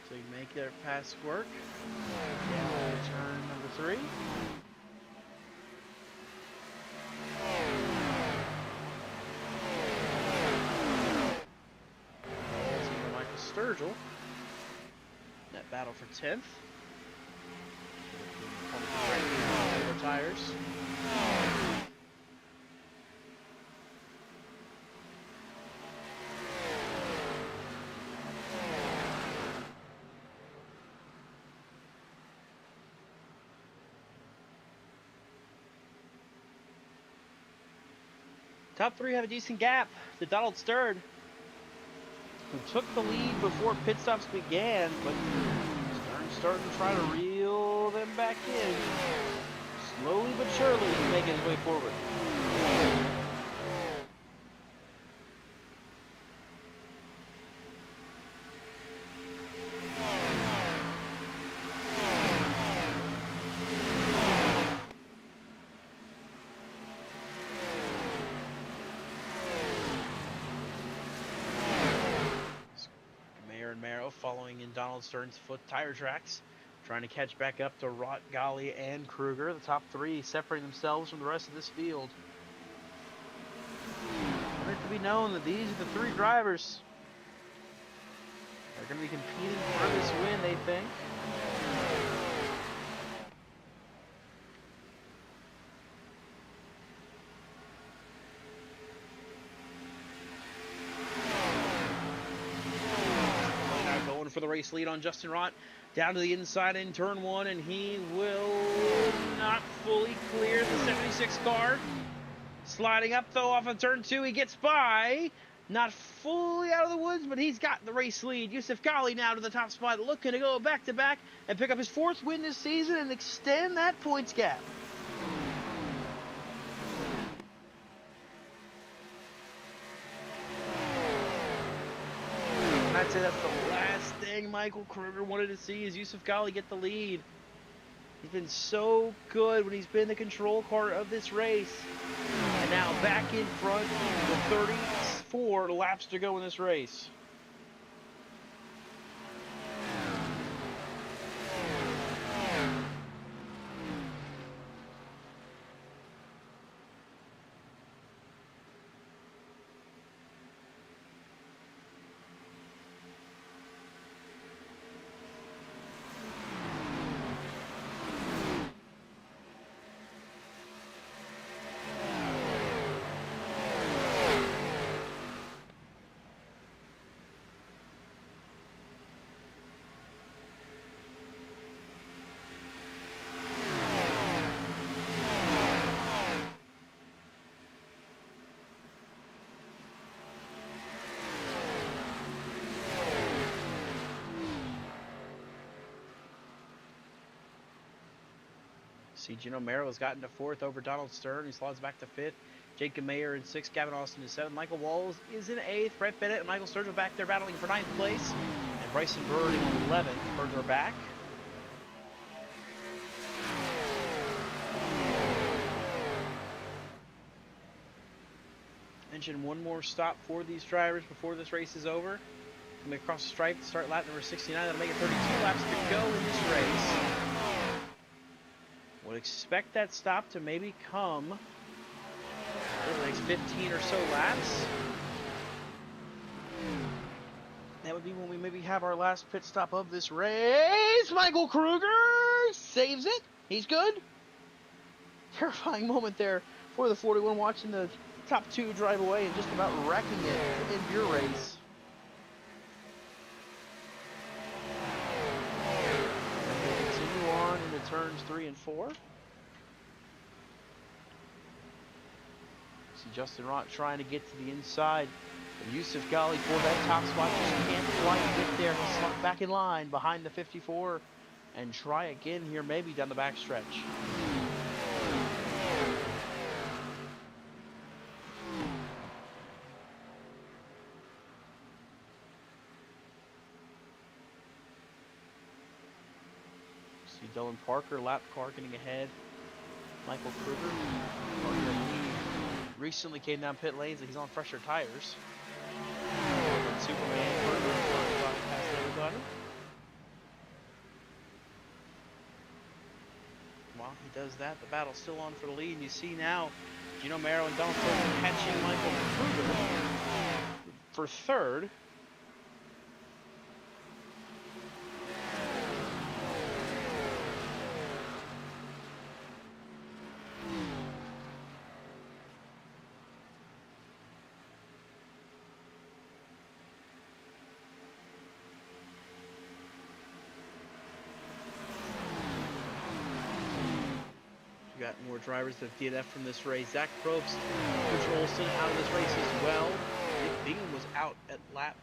So you make their pass work. Turn number 3. Virgil. That battle for 10th. Over tires. Top three have a decent gap to Donald Stern, who took the lead before pit stops began, but Stern's starting to try to reel them back in. Slowly but surely, he's making his way forward. Following in Donald Stern's foot tire tracks, trying to catch back up to Rott, Gali, and Kruger. The top three separating themselves from the rest of this field. Let it to be known that these are the three drivers that are going to be competing for this win, they think. For the race lead on Justin Rott, down to the inside in turn one, and he will not fully clear the 76 car. Sliding up though off of turn two, he gets by, not fully out of the woods, but he's got the race lead. Yusuf Ghali now to the top spot, looking to go back to back and pick up his fourth win this season and extend that points gap. I'd say that's the last thing Michael Kruger wanted to see is Yusuf Ghali get the lead. He's been so good when he's been the control car of this race. And now back in front with 34 laps to go in this race. See, Gino Mero has gotten to fourth over Donald Stern. He slides back to fifth. Jacob Mayer in sixth. Gavin Austin in seventh. Michael Walls is in eighth. Brett Bennett and Michael Sturgill back there battling for ninth place. And Bryson Bird in 11th, further back. Mention one more stop for these drivers before this race is over. Coming across the stripe to start lap number 69. That'll make it 32 laps to go in this race. Would expect that stop to maybe come over the next 15 or so laps. That would be when we maybe have our last pit stop of this race. Michael Kruger saves it. He's good. Terrifying moment there for the 41, watching the top two drive away and just about wrecking it in your race. Into turns 3 and 4. See Justin Rott trying to get to the inside. But Yusuf Ghali for that top spot just can't quite get there. He'll slot back in line behind the 54 and try again here, maybe down the backstretch. Dylan Parker, lap car getting ahead. Michael Kruger, recently came down pit lanes and he's on fresher tires. And Superman Kruger past everybody. While he does that, the battle's still on for the lead. And you see now Gino Mero and Donald Stern catching Michael Kruger for third. got more drivers that have DNF from this race. Zach Probst, Rich Olson out of this race as well. Nick Bingham was out at lap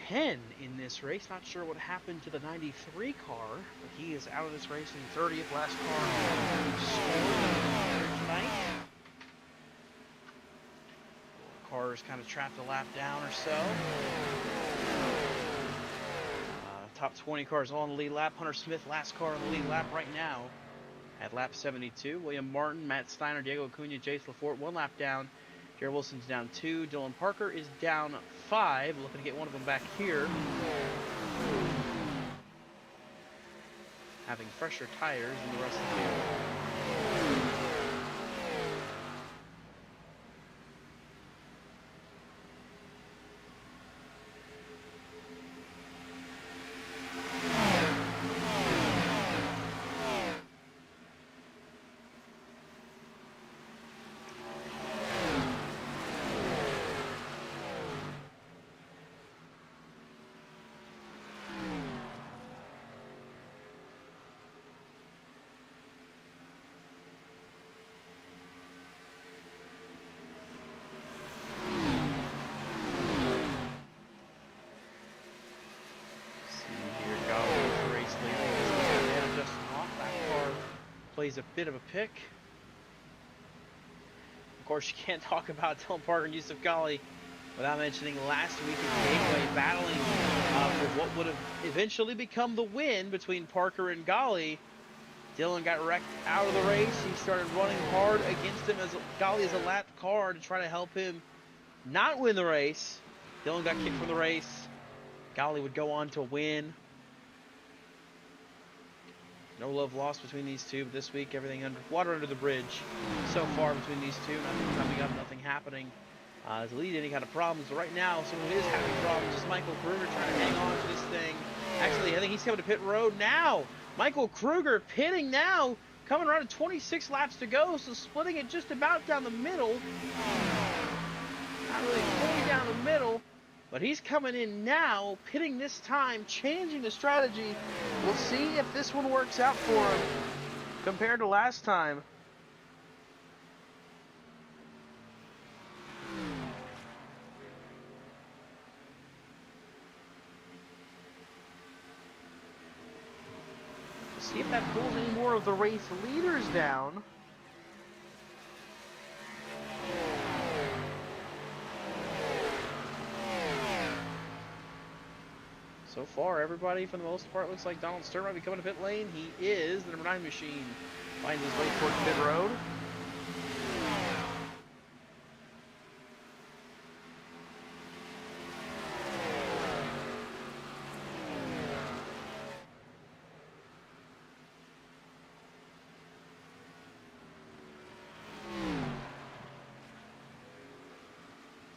10 in this race. Not sure what happened to the 93 car, but he is out of this race in 30th. Last car scored tonight. Car is kind of trapped a lap down or so. Top 20 cars on the lead lap. Hunter Smith, last car on the lead lap right now at lap 72. William Martin, Matt Steiner, Diego Acuna, Jace Lafort, 1 lap down. Jared Wilson's down 2. Dylan Parker is down 5. Looking to get one of them back here. Having fresher tires than the rest of the field. Plays a bit of a pick. Of course, you can't talk about Dylan Parker and Yusuf Ghali without mentioning last week in Gateway battling for what would have eventually become the win between Parker and Ghali. Dylan got wrecked out of the race. He started running hard against him as Ghali is a lapped car to try to help him not win the race. Dylan got kicked from the race. Ghali would go on to win. No love lost between these two, but this week everything water under the bridge so far between these two. Nothing coming up, nothing happening to lead any kind of problems. But right now, someone who is having problems is Michael Kruger trying to hang on to this thing. Actually, I think he's coming to pit road now. Michael Kruger pitting now, coming around at 26 laps to go, so splitting it just about down the middle. Not really fully down the middle. But he's coming in now, pitting this time, changing the strategy. We'll see if this one works out for him compared to last time. See if that pulls any more of the race leaders down. So far, everybody, for the most part, looks like Donald Stern might be coming to pit lane. He is. The number 9 machine finds his way towards pit road.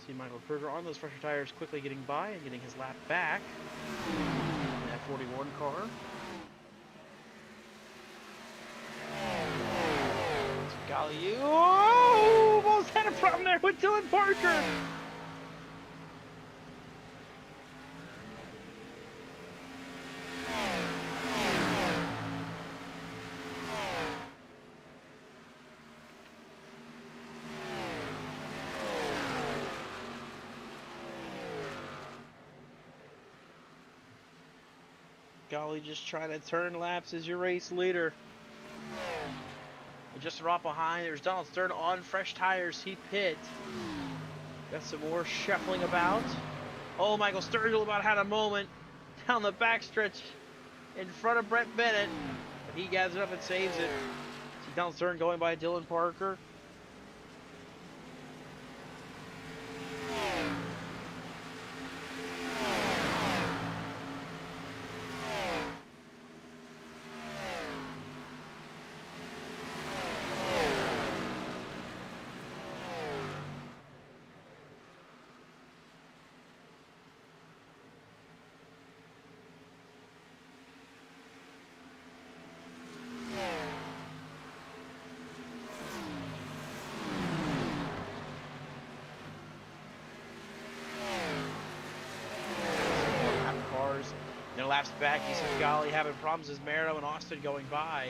See Michael Kruger on those fresher tires quickly getting by and getting his lap back. That 41 car. Ghali, oh, almost had a problem there with Dylan Parker. Ghali just trying to turn laps as your race leader. But just a drop behind. There's Donald Stern on fresh tires. He pit. Got some more shuffling about. Oh, Michael Sturgill about had a moment down the backstretch in front of Brett Bennett. But he gathers it up and saves it. See Donald Stern going by Dylan Parker. Laps back, Yusuf Ghali having problems as Mero and Austin going by.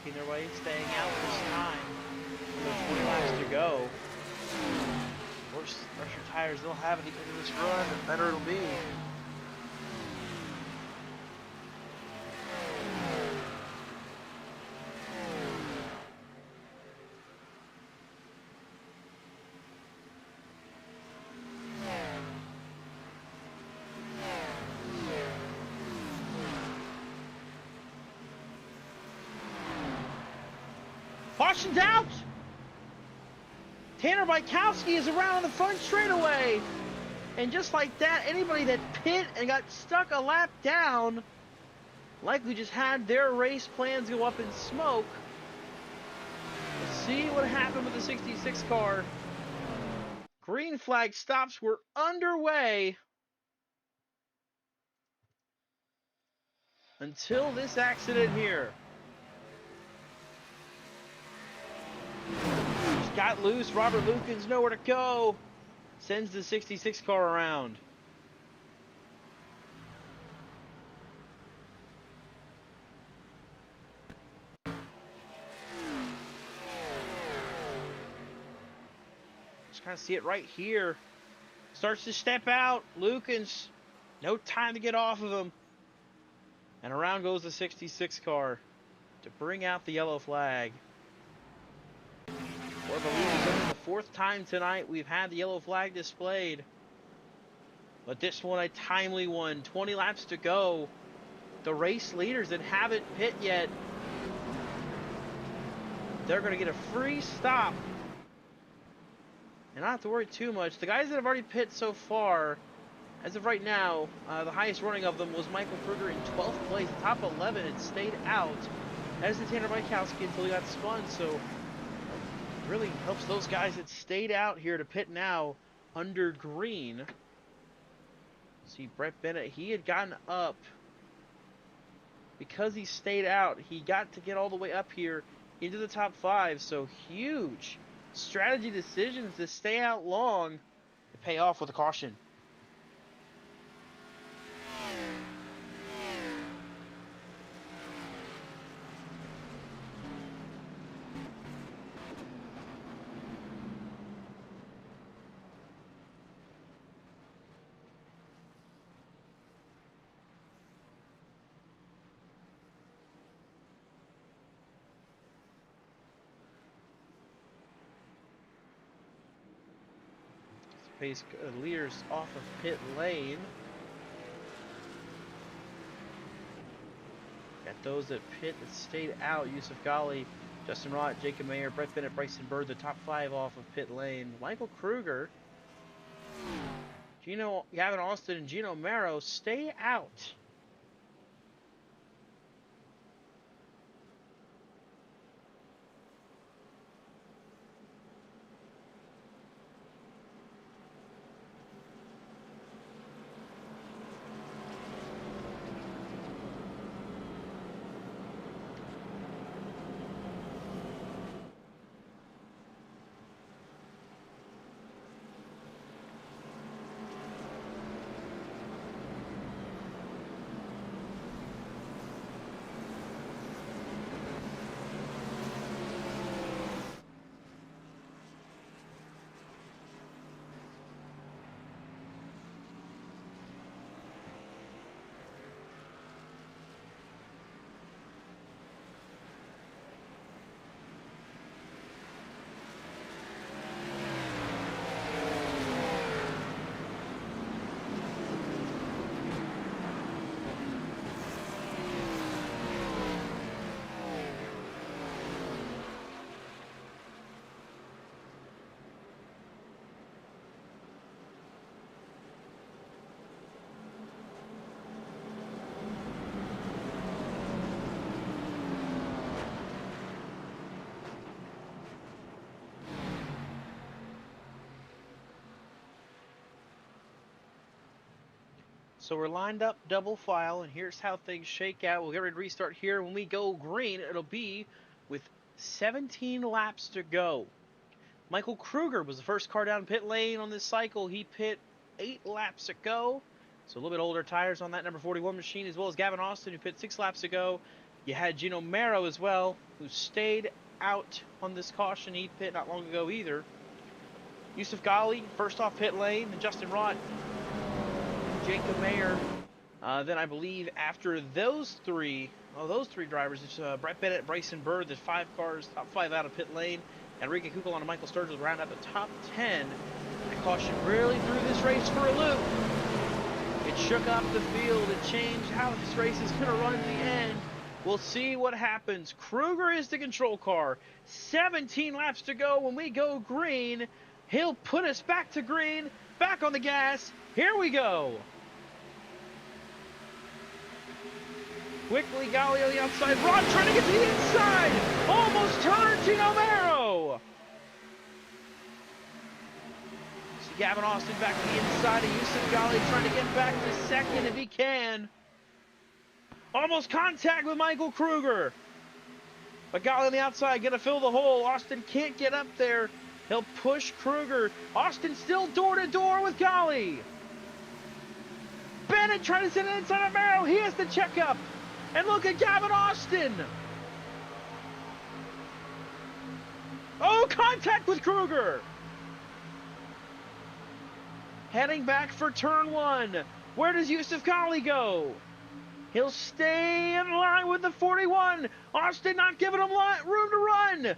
working their way, staying out this time. There's 20 laps to go. The worse pressure tires they'll have at the end of this run, the better it'll be. Caution's out! Tanner Bykowski is around on the front straightaway. And just like that, anybody that pit and got stuck a lap down likely just had their race plans go up in smoke. Let's see what happened with the 66 car. Green flag stops were underway until this accident here. Just got loose. Robert Lukens nowhere to go. Sends the 66 car around. Just kind of see it right here. Starts to step out. Lukens, no time to get off of him. And around goes the 66 car to bring out the yellow flag. For the lead, only the fourth time tonight we've had the yellow flag displayed. But this one a timely one. 20 laps to go. The race leaders that haven't pit yet, they're going to get a free stop. And not have to worry too much. The guys that have already pit so far, as of right now, the highest running of them was Michael Kruger in 12th place. The top 11 had stayed out. As did Tanner Bykowski until he got spun. So it really helps those guys that stayed out here to pit now under green. See, Brett Bennett, he had gotten up. Because he stayed out, he got to get all the way up here into the top 5. So huge strategy decisions to stay out long to pay off with a caution. Pace leaders off of pit lane. Got those that pit that stayed out. Yusuf Ghali, Justin Rott, Jacob Mayer, Brett Bennett, Bryson Bird, the top 5 off of pit lane. Michael Kruger, Gavin Austin, and Gino Mero stay out. So we're lined up double file, and here's how things shake out. We'll get ready to restart here. When we go green, it'll be with 17 laps to go. Michael Kruger was the first car down pit lane on this cycle. He pit 8 laps ago. So a little bit older tires on that number 41 machine, as well as Gavin Austin, who pit 6 laps ago. You had Gino Mero as well, who stayed out on this caution. He pit not long ago either. Yusuf Ghali, first off pit lane, and Justin Rott, Jacob Mayer. Then I believe after those three drivers, it's Brett Bennett, Bryson Bird, the 5 cars, top 5 out of pit lane. Enrique Kukulon and Michael Sturgill round out the top 10. That caution really threw this race for a loop. It shook up the field. It changed how this race is going to run in the end. We'll see what happens. Kruger is the control car. 17 laps to go when we go green. He'll put us back to green, back on the gas. Here we go. Quickly, Ghali on the outside. Rod trying to get to the inside. Almost turned Gino Mero. See Gavin Austin back to the inside of Yusuf Ghali trying to get back to second if he can. Almost contact with Michael Kruger. But Ghali on the outside going to fill the hole. Austin can't get up there. He'll push Kruger. Austin still door-to-door with Ghali. Bennett trying to send it inside of Mero. He has the checkup. And look at Gavin Austin. Oh, contact with Kruger. Heading back for turn 1. Where does Yusuf Ghali go? He'll stay in line with the 41. Austin not giving him room to run.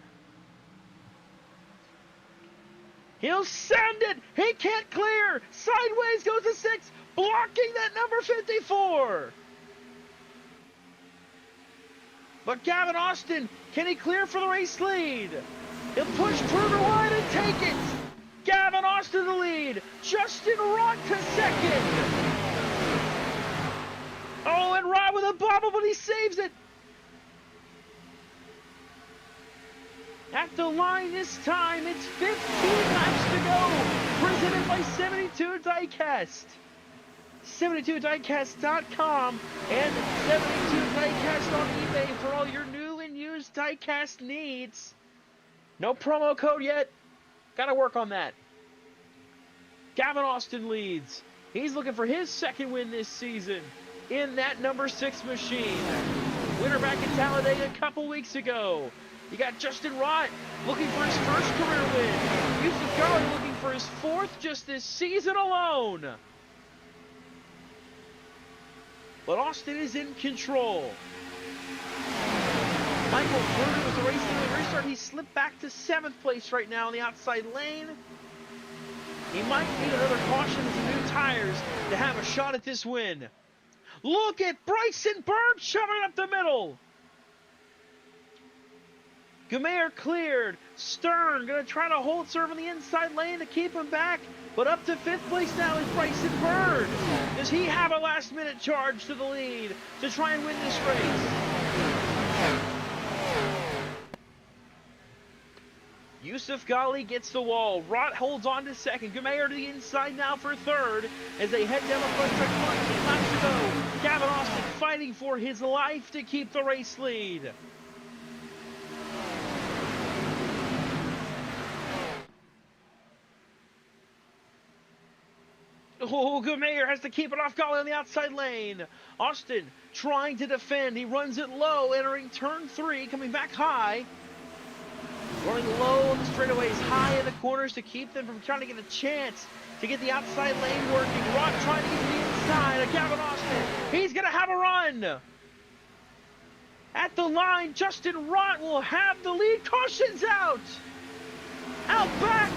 He'll send it. He can't clear. Sideways goes to 6, blocking that number 54. But Gavin Austin, can he clear for the race lead? He'll push Kruger wide and take it. Gavin Austin the lead. Justin Rott to second. Oh, and Rott with a bobble, but he saves it. At the line this time, it's 15 laps to go. Presented by 72 Diecast. 72diecast.com and 72diecast on eBay for all your new and used diecast needs. No promo code yet. Gotta work on that. Gavin Austin leads. He's looking for his second win this season in that number 6 machine. Winner back in Talladega a couple weeks ago. You got Justin Rott looking for his first career win. Yusuf Ghali looking for his 4th just this season alone. But Austin is in control. Michael Kruger was the race leader in the restart. He slipped back to 7th place right now in the outside lane. He might need another caution and some new tires to have a shot at this win. Look at Bryson Bird shoving it up the middle. Gumair cleared. Stern going to try to hold serve in the inside lane to keep him back. But up to 5th place now is Bryson Bird. Does he have a last-minute charge to the lead to try and win this race? Yusuf Ghali gets the wall. Rott holds on to second. Gumair to the inside now for 3rd as they head down the front stretch. 14 laps to go. Gavin Austin fighting for his life to keep the race lead. Oh, Gumair has to keep it off Ghali on the outside lane. Austin trying to defend. He runs it low, entering turn 3, coming back high. Running low on the straightaways, high in the corners to keep them from trying to get a chance to get the outside lane working. Rott trying to get to the inside of Gavin Austin. He's going to have a run. At the line, Justin Rott will have the lead. Caution's out. Out back.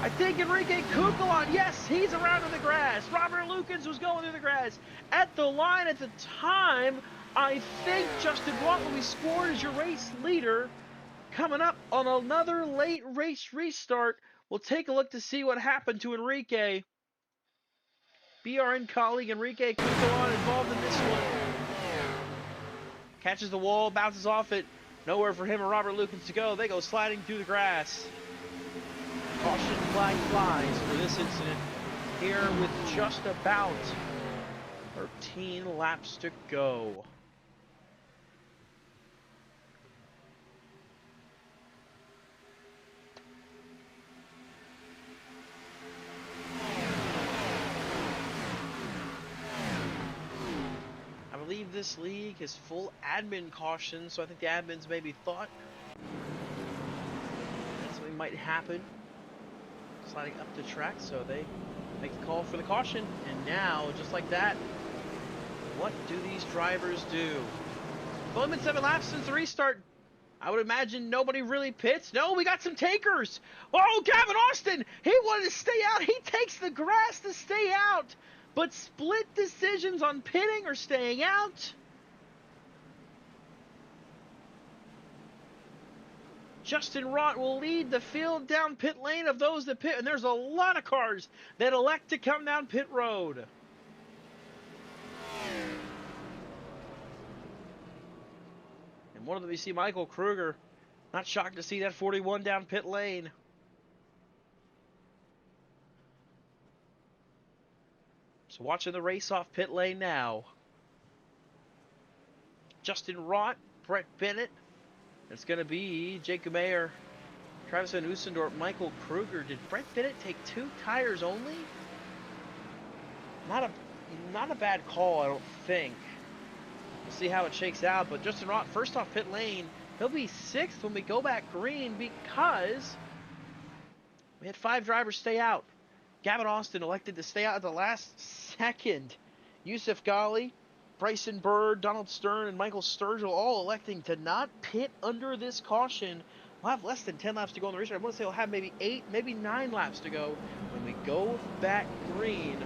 I think Enrique Kukulon, yes, he's around in the grass. Robert Lukens was going through the grass. At the line at the time, I think Justin Rott will be scored as your race leader. Coming up on another late race restart, we'll take a look to see what happened to Enrique. BRN colleague Enrique Kukulon involved in this one. Catches the wall, bounces off it. Nowhere for him or Robert Lukens to go. They go sliding through the grass. Caution flag flies for this incident here with just about 13 laps to go. of this league, his full admin caution, so I think the admins maybe thought that something might happen sliding up the track, so they make the call for the caution. And now, just like that, what do these drivers do? It's only been 7 laps since the restart. I would imagine nobody really pits. No, we got some takers. Oh, Gavin Austin, he wanted to stay out. He takes the grass to stay out. But split decisions on pitting or staying out. Justin Rott will lead the field down pit lane of those that pit. And there's a lot of cars that elect to come down pit road. And one of them, you see Michael Kruger. Not shocked to see that 41 down pit lane. So watching the race off pit lane now. Justin Rott, Brett Bennett. It's going to be Jacob Mayer, Travis Van Oostendorp, Michael Kruger. Did Brett Bennett take 2 tires only? Not a bad call, I don't think. We'll see how it shakes out. But Justin Rott, first off pit lane, he'll be 6th when we go back green because we had 5 drivers stay out. Gavin Austin elected to stay out at the last second. Yusuf Ghali, Bryson Bird, Donald Stern, and Michael Sturgill all electing to not pit under this caution. We'll have less than 10 laps to go on the restart. I want to say we'll have maybe 8, maybe 9 laps to go when we go back green.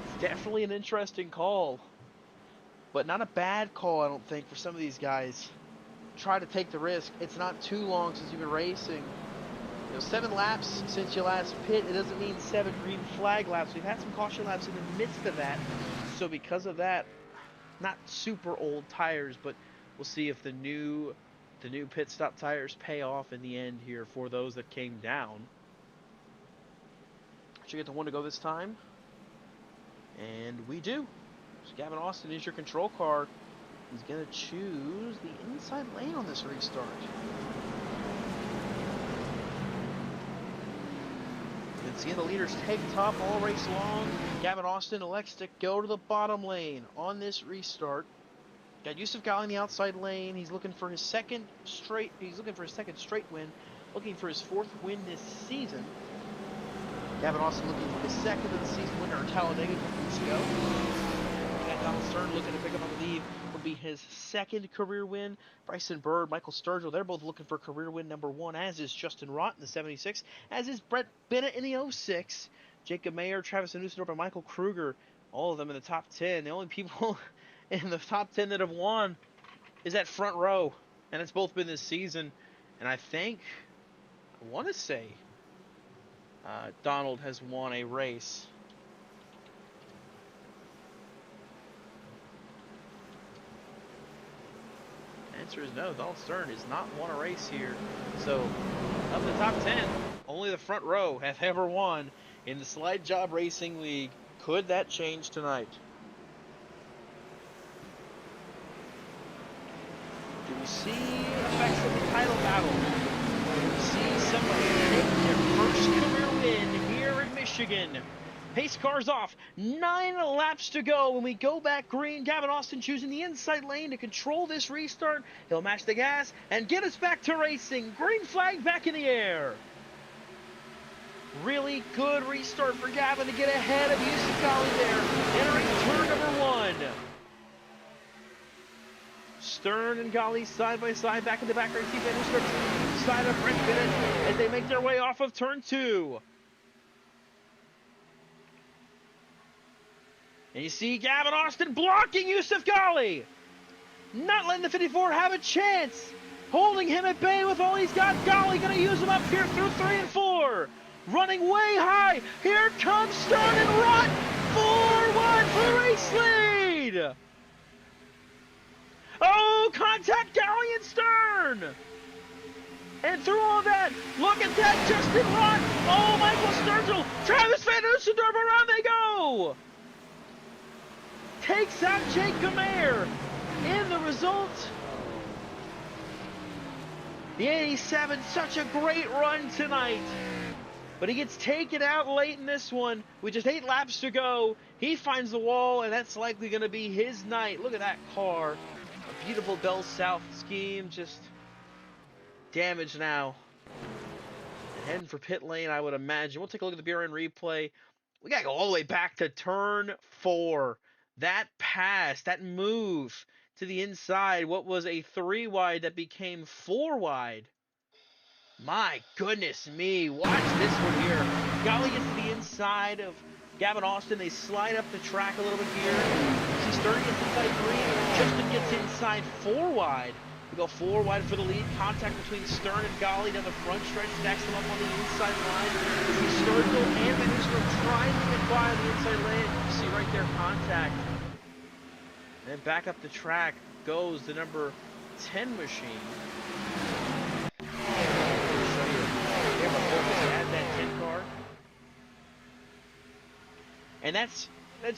It's definitely an interesting call, but not a bad call, I don't think, for some of these guys. Try to take the risk. It's not too long since you've been racing. 7 laps since you last pit, it doesn't mean 7 green flag laps. We've had some caution laps in the midst of that. So because of that, not super old tires, but we'll see if the new pit stop tires pay off in the end here for those that came down. Should get the 1 to go this time. And we do. So Gavin Austin is your control car. He's going to choose the inside lane on this restart. You can see the leaders take top all race long. Gavin Austin elects to go to the bottom lane on this restart. Got Yusuf Ghali in the outside lane. He's looking for his second straight. He's looking for his second straight win. Looking for his 4th win this season. Gavin Austin looking for his 2nd of the season winner at Talladega a couple weeks ago. Got Donald Stern looking to pick up, I believe, will be his 2nd career win. Bryson Bird, Michael Sturgill, they're both looking for career win number 1, as is Justin Rott in the 76, as is Brett Bennett in the 06. Jacob Mayer, Travis Van Oostendorp, and Michael Kruger, all of them in the top 10. The only people in the top 10 that have won is that front row, and it's both been this season. And I want to say Donald has won a race. Answer is no. Donald Stern has not won a race here. So, of the top 10, only the front row have ever won in the Slide Job Racing League. Could that change tonight? Do we see effects of the title battle? Do we see somebody take their first career win here in Michigan? Pace cars off. 9 laps to go when we go back green. Gavin Austin choosing the inside lane to control this restart. He'll match the gas and get us back to racing. Green flag back in the air. Really good restart for Gavin to get ahead of Yusuf Ghali there. Entering turn number 1. Stern and Ghali side by side back in the back. Keep Van side of Brett Bennett as they make their way off of turn 2. And you see Gavin Austin blocking Yusuf Ghali. Not letting the 54 have a chance. Holding him at bay with all he's got. Ghali going to use him up here through 3 and 4. Running way high. Here comes Stern and Rott. 4-1 for the race lead. Oh, contact Ghali and Stern. And through all that, look at that, Justin Rott. Oh, Michael Sturgill. Travis Van Oostendorp, around they go. Takes out Jacob Mayer. In the result, the 87, such a great run tonight. But he gets taken out late in this one with just 8 laps to go. He finds the wall, and that's likely going to be his night. Look at that car. A beautiful Bell South scheme, just damaged now. And heading for pit lane, I would imagine. We'll take a look at the BRN replay. We got to go all the way back to turn 4. That pass, that move to the inside, what was a 3 wide that became 4 wide. My goodness me, watch this one here. Golly gets to the inside of Gavin Austin. They slide up the track a little bit here. See Stern gets inside 3. Justin gets inside 4 wide. We go 4 wide for the lead. Contact between Stern and Golly down the front stretch. Stacks them up on the inside line. We see Sturgill and Van Nistelrooy trying to get by on the inside lane. You see right there contact. And then back up the track goes the number 10 machine. Add that 10 car. And that's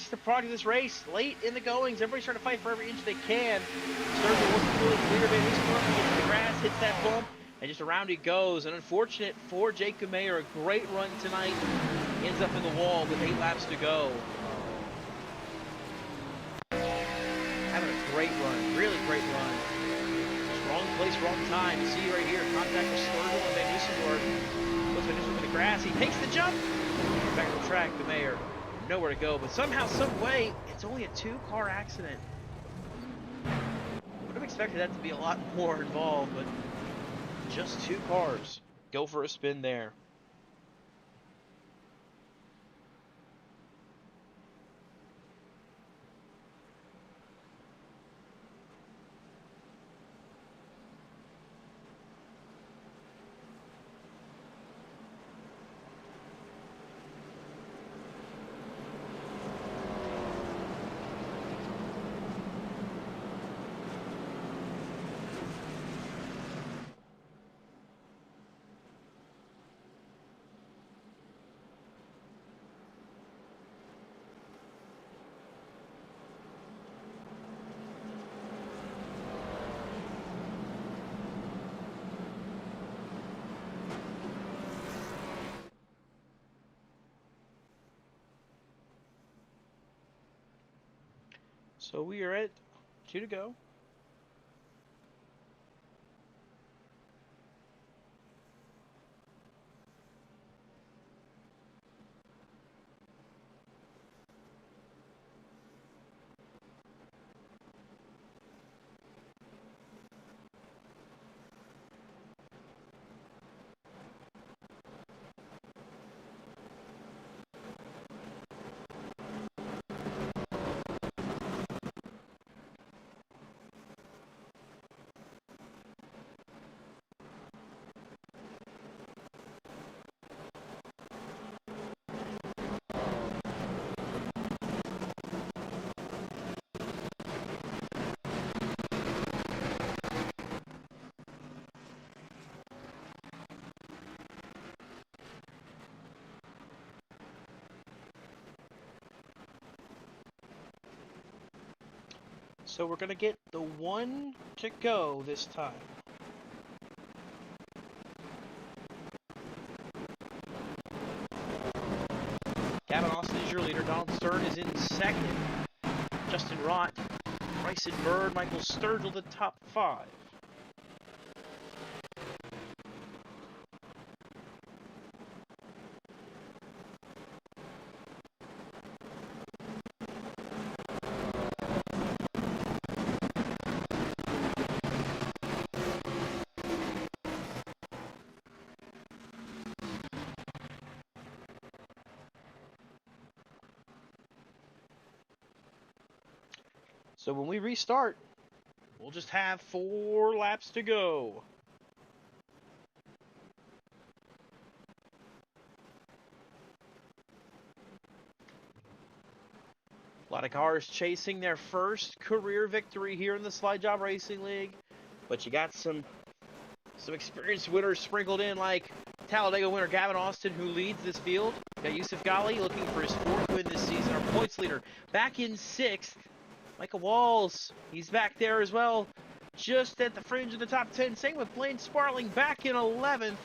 the product of this race. Late in the goings, everybody's trying to fight for every inch they can. Sturgill wasn't really clear. Van Nistelrooy gets the grass, hits that bump, and just around he goes. And unfortunate for Jacob Mayer, a great run tonight. He ends up in the wall with 8 laps to go. Having a great run, really great run. Just wrong place, wrong time. You see right here, contact with Sturgill and Van Nistelrooy. Puts Van Nistelrooy in the grass. He takes the jump. Back on the track, the Mayer. Nowhere to go, but somehow, some way, it's only a 2-car accident. Would have expected that to be a lot more involved, but just 2 cars go for a spin there. So we are at 2 to go. So we're going to get the 1 to go this time. Gavin Austin is your leader. Donald Stern is in second. Justin Rott, Bryson Bird, Michael Sturgill, the top 5. So when we restart, we'll just have 4 laps to go. A lot of cars chasing their first career victory here in the Slide Job Racing League. But you got some experienced winners sprinkled in, like Talladega winner Gavin Austin, who leads this field. Got Yusuf Ghali looking for his 4th win this season. Our points leader back in 6th. Micah Walls, he's back there as well, just at the fringe of the top 10. Same with Blaine Sparling back in 11th.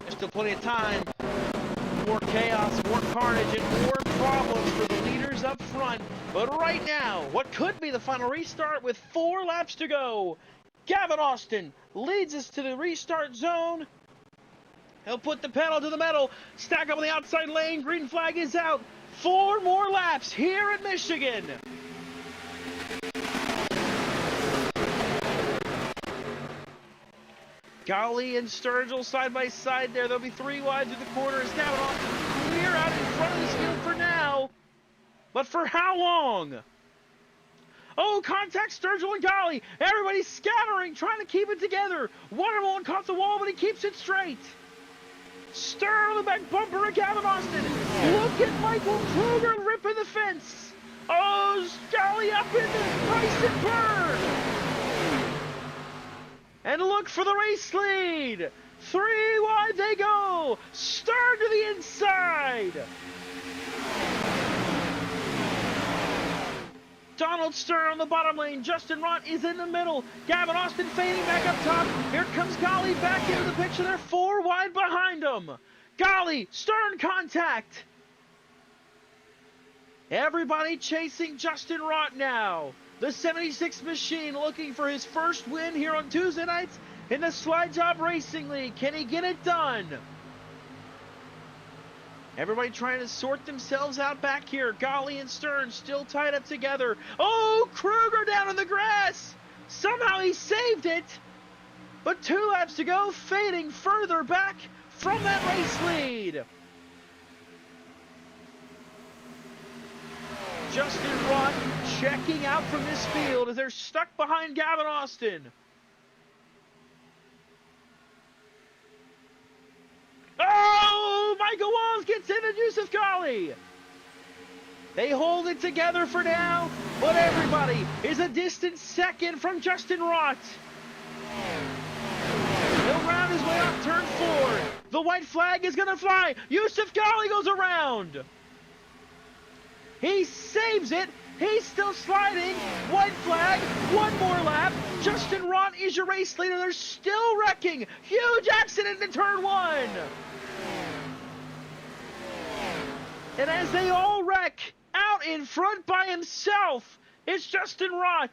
Just still plenty of time. More chaos, more carnage, and more problems for the leaders up front. But right now, what could be the final restart with 4 laps to go. Gavin Austin leads us to the restart zone. He'll put the pedal to the metal, stack up on the outside lane, green flag is out. 4 more laps here at Michigan. Golly and Sturgill side by side there. There'll be 3 wide through the corners. Gavin Austin clear out in front of this field for now. But for how long? Oh, contact Sturgill and Golly. Everybody's scattering, trying to keep it together. Watermelon caught the wall, but he keeps it straight. Stir on the back bumper of Gavin Austin. Look at Michael Kruger ripping the fence. Oh, Golly up in the Price and burn. And look for the race lead. 3 wide they go. Stern to the inside. Donald Stern on the bottom lane. Justin Rott is in the middle. Gavin Austin fading back up top. Here comes Golly back into the picture. They're 4 wide behind him. Golly, Stern contact. Everybody chasing Justin Rott now. The 76 machine looking for his first win here on Tuesday nights in the Slide Job Racing League. Can he get it done? Everybody trying to sort themselves out back here. Golly and Stern still tied up together. Oh, Kruger down in the grass. Somehow he saved it. But 2 laps to go, fading further back from that race lead. Justin Rott checking out from this field as they're stuck behind Gavin Austin. Oh, Michael Walls gets in and Yusuf Golly. They hold it together for now, but everybody is a distant second from Justin Rott. He'll round his way off turn 4. The white flag is going to fly. Yusuf Golly goes around. He saves it. He's still sliding. White flag. 1 more lap. Justin Rott is your race leader. They're still wrecking. Huge accident in turn 1. And as they all wreck, out in front by himself, it's Justin Rott.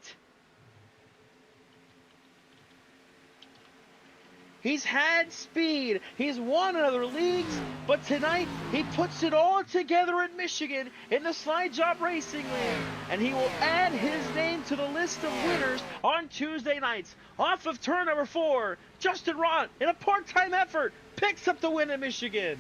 He's had speed. He's won in other leagues, but tonight he puts it all together at Michigan in the Slide Job Racing League, and he will add his name to the list of winners on Tuesday nights. Off of turn number 4, Justin Rott, in a part-time effort, picks up the win at Michigan.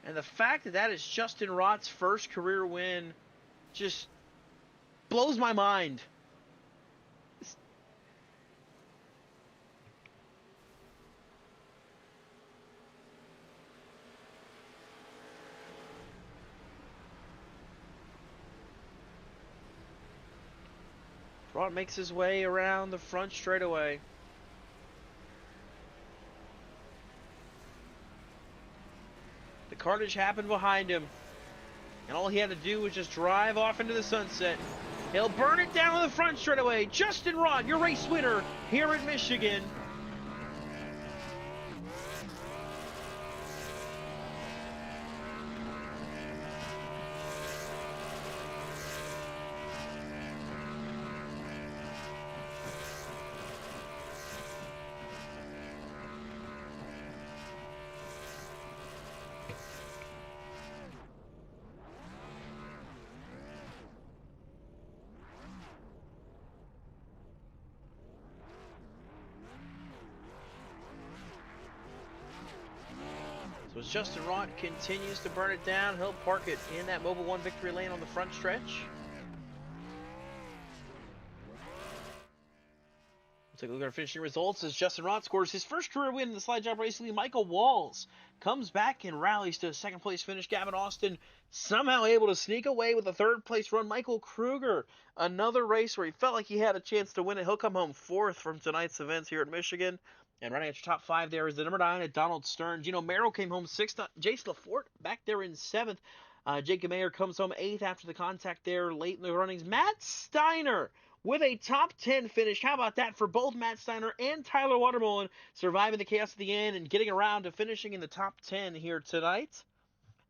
And the fact that that is Justin Rott's first career win just blows my mind. Rott makes his way around the front straightaway. The carnage happened behind him, and all he had to do was just drive off into the sunset. He'll burn it down on the front straightaway. Justin Rott, your race winner here at Michigan. So as Justin Rott continues to burn it down, he'll park it in that Mobile 1 victory lane on the front stretch. We'll take a look at our finishing results as Justin Rott scores his first career win in the Slide Job Racing League. Michael Walls comes back and rallies to a second place finish. Gavin Austin somehow able to sneak away with a third place run. Michael Kruger, another race where he felt like he had a chance to win it. He'll come home 4th from tonight's events here at Michigan. And running at your top five there is the number 9 at Donald Stearns. Merrill came home sixth. Jace Lafort back there in seventh. Jacob Mayer comes home eighth after the contact there late in the runnings. Matt Steiner with a top 10 finish. How about that for both Matt Steiner and Tyler Watermolen, surviving the chaos at the end and getting around to finishing in the top 10 here tonight.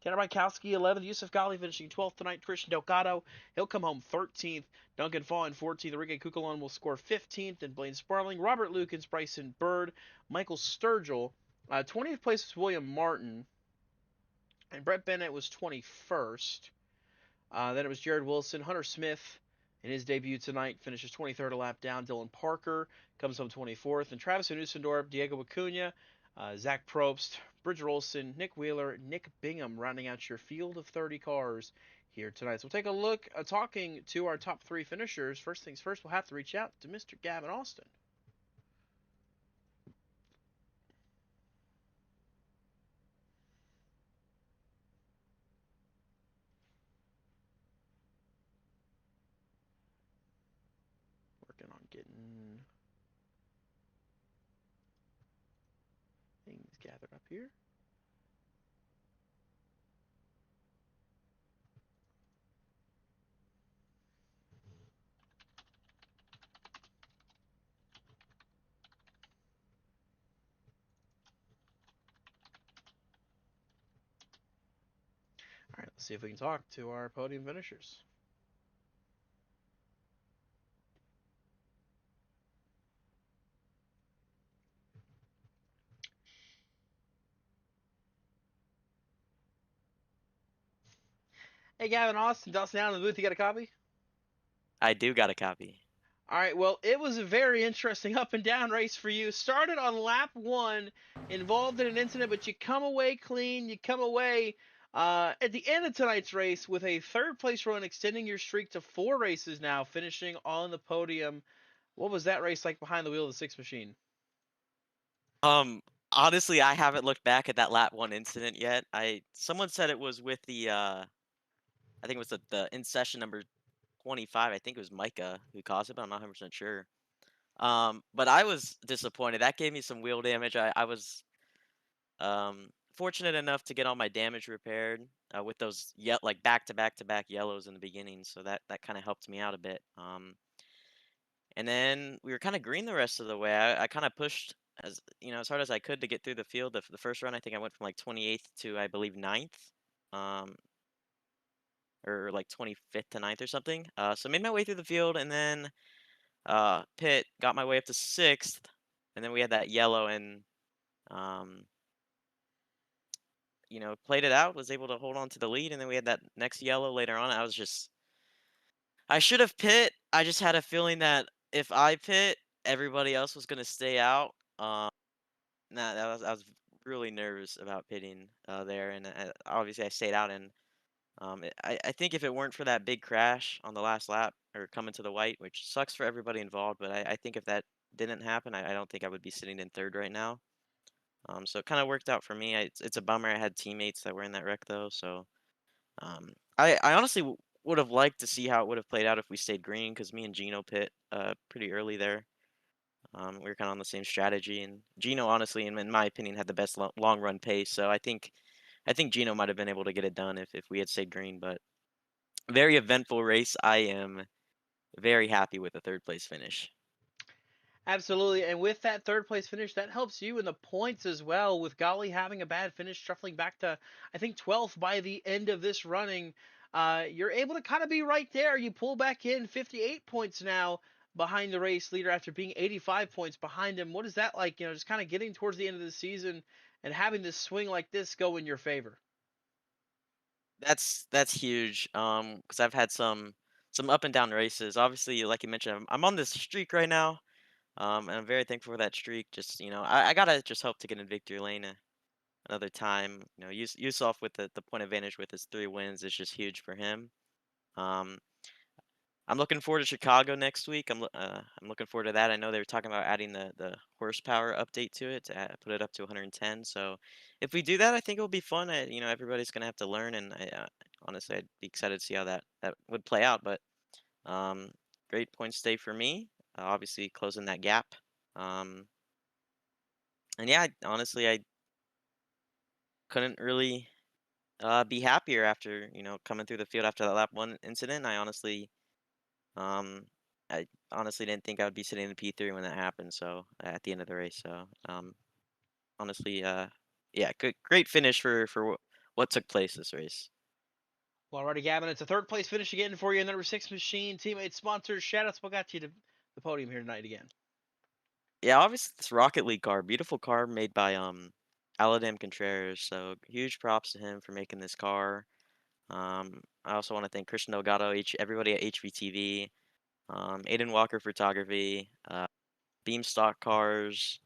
Tanner Bykowski, 11th. Yusuf Ghali finishing 12th tonight. Christian Delgado, he'll come home 13th. Duncan Faw in 14th. Enrique Cucalon will score 15th. And Blaine Sparling, Robert Lukens, Bryson Bird, Michael Sturgill. 20th place was William Martin. And Brett Bennett was 21st. Then it was Jared Wilson. Hunter Smith, in his debut tonight, finishes 23rd a lap down. Dylan Parker comes home 24th. And Travis Nusendorp, Diego Acuna, Zach Probst, Bridger Olson, Nick Wheeler, Nick Bingham rounding out your field of 30 cars here tonight. So we'll take a look, talking to our top three finishers. First things first, we'll have to reach out to Mr. Gavin Austin. Working on getting things gathered up here. All right, let's see if we can talk to our podium finishers. Hey, Gavin Austin, Dustin down in the booth. You got a copy? I do got a copy. All right, well, it was a very interesting up and down race for you. Started on lap 1, involved in an incident, but you come away clean. You come away at the end of tonight's race with a third place run, extending your streak to 4 races now, finishing on the podium. What was that race like behind the wheel of the 6 machine? Um, Honestly, I haven't looked back at that lap 1 incident yet. Someone said it was with the I think it was the in session number 25. I think it was Micah who caused it, but I'm not 100% sure. But I was disappointed. That gave me some wheel damage. I was fortunate enough to get all my damage repaired with those like back to back to back yellows in the beginning, so that kind of helped me out a bit. And then we were kind of green the rest of the way. I kind of pushed as hard as I could to get through the field. The first run, I think I went from like 28th to I believe 9th, or like 25th to 9th or something. So made my way through the field, and then pit got my way up to 6th, and then we had that yellow, and um, played it out. Was able to hold on to the lead, and then we had that next yellow later on. I should have pit. I just had a feeling that if I pit, everybody else was gonna stay out. Nah, I was really nervous about pitting there, and obviously I stayed out. And I think if it weren't for that big crash on the last lap or coming to the white, which sucks for everybody involved, but I think if that didn't happen, I don't think I would be sitting in third right now. So it kind of worked out for me. It's a bummer. I had teammates that were in that wreck though, so I honestly would have liked to see how it would have played out if we stayed green, because me and Gino pit pretty early there. We were kind of on the same strategy, and Gino, honestly, in my opinion, had the best long run pace. So I think Gino might have been able to get it done if we had stayed green. But very eventful race. I am very happy with the third place finish. Absolutely, and with that third place finish, that helps you in the points as well. With Golly having a bad finish, shuffling back to I think 12th by the end of this running, you're able to kind of be right there. You pull back in 58 points now behind the race leader after being 85 points behind him. What is that like? Just kind of getting towards the end of the season and having this swing like this go in your favor. That's huge. Because I've had some up and down races. Obviously, like you mentioned, I'm on this streak right now. And I'm very thankful for that streak. Just I gotta just hope to get in victory lane another time. Yusuf with the point advantage with his 3 wins is just huge for him. Um, I'm looking forward to Chicago next week. I'm looking forward to that. I know they were talking about adding the horsepower update to it to put it up to 110. So if we do that, I think it'll be fun. Everybody's gonna have to learn, and honestly, I'd be excited to see how that would play out. But um, great points day for me. Obviously, closing that gap. Um, And yeah, honestly, I couldn't really be happier after coming through the field after that lap one incident. Um, I honestly didn't think I would be sitting in the P3 when that happened. So at the end of the race, so honestly, yeah, great finish for what took place this race. Well, alrighty, Gavin, it's a third place finish again for you in the number 6 machine. Teammates, sponsors, shoutouts. What got you to the podium here tonight again? Yeah, obviously this Rocket League car, beautiful car made by Aladam Contreras. So huge props to him for making this car. I also want to thank Christian Delgado, everybody at HVTV, Aiden Walker Photography, Beamstock Cars.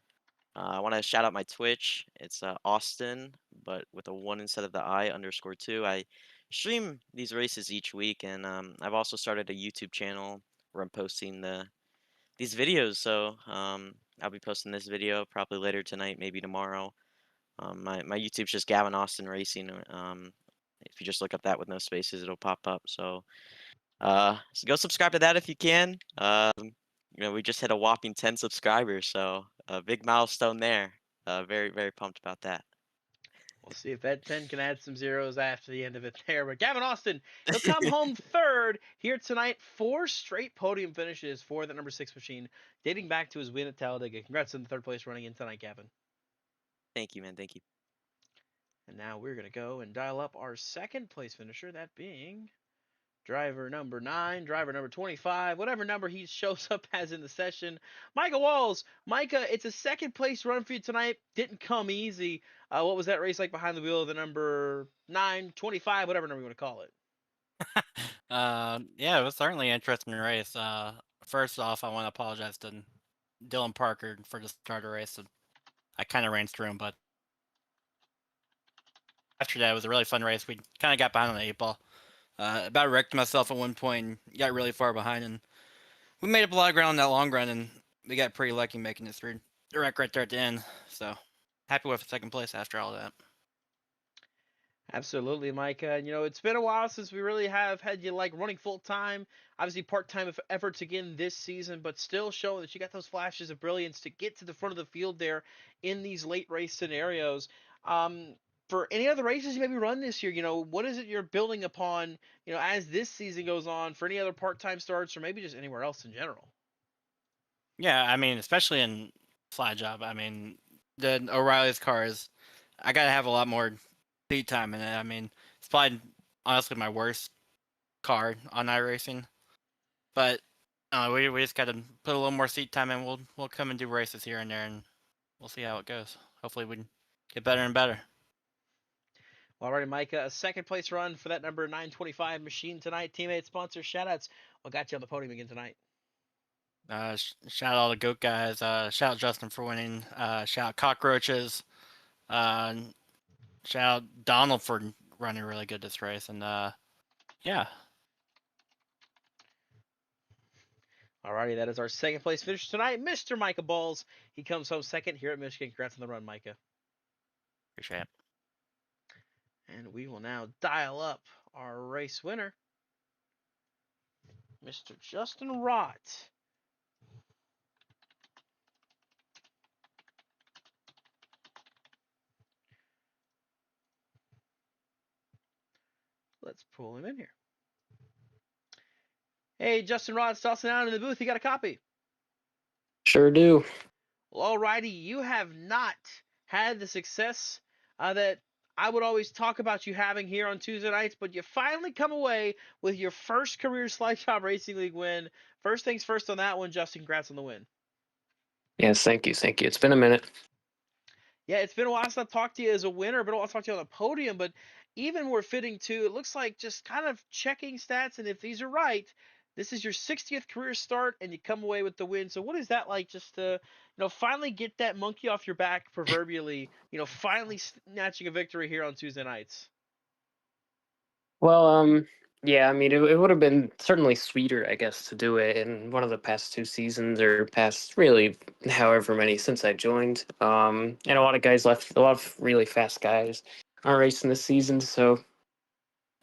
I want to shout out my Twitch. It's Austin, but with a one instead of the I _2. I stream these races each week, and I've also started a YouTube channel where I'm posting these videos. So I'll be posting this video probably later tonight, maybe tomorrow. My YouTube's just Gavin Austin Racing. If you just look up that with no spaces, it'll pop up. So go subscribe to that if you can. We just hit a whopping 10 subscribers, so a big milestone there. Very, very pumped about that. We'll see if that 10 can add some zeros after the end of it there. But Gavin Austin, he'll come home third here tonight. 4 straight podium finishes for the number 6 machine, dating back to his win at Talladega. Congrats on the third place running in tonight, Gavin. Thank you, man. Thank you. And now we're going to go and dial up our second place finisher, that being driver number 9, driver number 25, whatever number he shows up as in the session. Micah Walls. Micah, it's a second place run for you tonight. Didn't come easy. What was that race like behind the wheel of the number 9, 25, whatever number you want to call it? Yeah, it was certainly an interesting race. First off, I want to apologize to Dylan Parker for the start of the race. I kind of ran through him, but after that, it was a really fun race. We kind of got behind on the 8 ball. About wrecked myself at one point and got really far behind, and we made up a lot of ground in that long run, and we got pretty lucky making it through the wreck right there at the end. So happy with second place after all that. Absolutely, Micah. And it's been a while since we really have had you like running full time. Obviously, part time efforts again this season, but still showing that you got those flashes of brilliance to get to the front of the field there in these late race scenarios. Um, for any other races you maybe run this year, what is it you're building upon, as this season goes on for any other part time starts or maybe just anywhere else in general? Yeah, I mean, especially in flat job. I mean, the O'Reilly's cars, I gotta have a lot more seat time in it. I mean, it's probably honestly my worst car on iRacing, but we just gotta put a little more seat time in. We'll come and do races here and there, and we'll see how it goes. Hopefully, we get better and better. All right, Micah, a second place run for that number 925 machine tonight. Teammate, sponsor, shoutouts. What got you on the podium again tonight? Shout out all the goat guys. Shout out Justin for winning. Shout out Cockroaches. Uh, Shout out Donald for running really good this race. And yeah. Alrighty, that is our second place finisher tonight, Mr. Micah Balls. He comes home second here at Michigan. Congrats on the run, Micah. Appreciate it. And we will now dial up our race winner, Mr. Justin Rott. Let's pull him in here. Hey, Justin Rott, tossing out in the booth. You got a copy? Sure do. Well, alrighty, you have not had the success that I would always talk about you having here on Tuesday nights, but you finally come away with your first career Slide Job Racing League win. First things first on that one, Justin. Congrats on the win. Yes, thank you. Thank you. It's been a minute. Yeah, it's been a while since I've talked to you as a winner, but I want to talk to you on the podium. But even more fitting too, it looks like just kind of checking stats, and if these are right, this is your 60th career start, and you come away with the win. So what is that like, just to finally get that monkey off your back, proverbially, finally snatching a victory here on Tuesday nights? Well, yeah, I mean, it would have been certainly sweeter, I guess, to do it in one of the past 2 seasons or past really however many since I joined. And a lot of guys left, a lot of really fast guys are racing this season. So,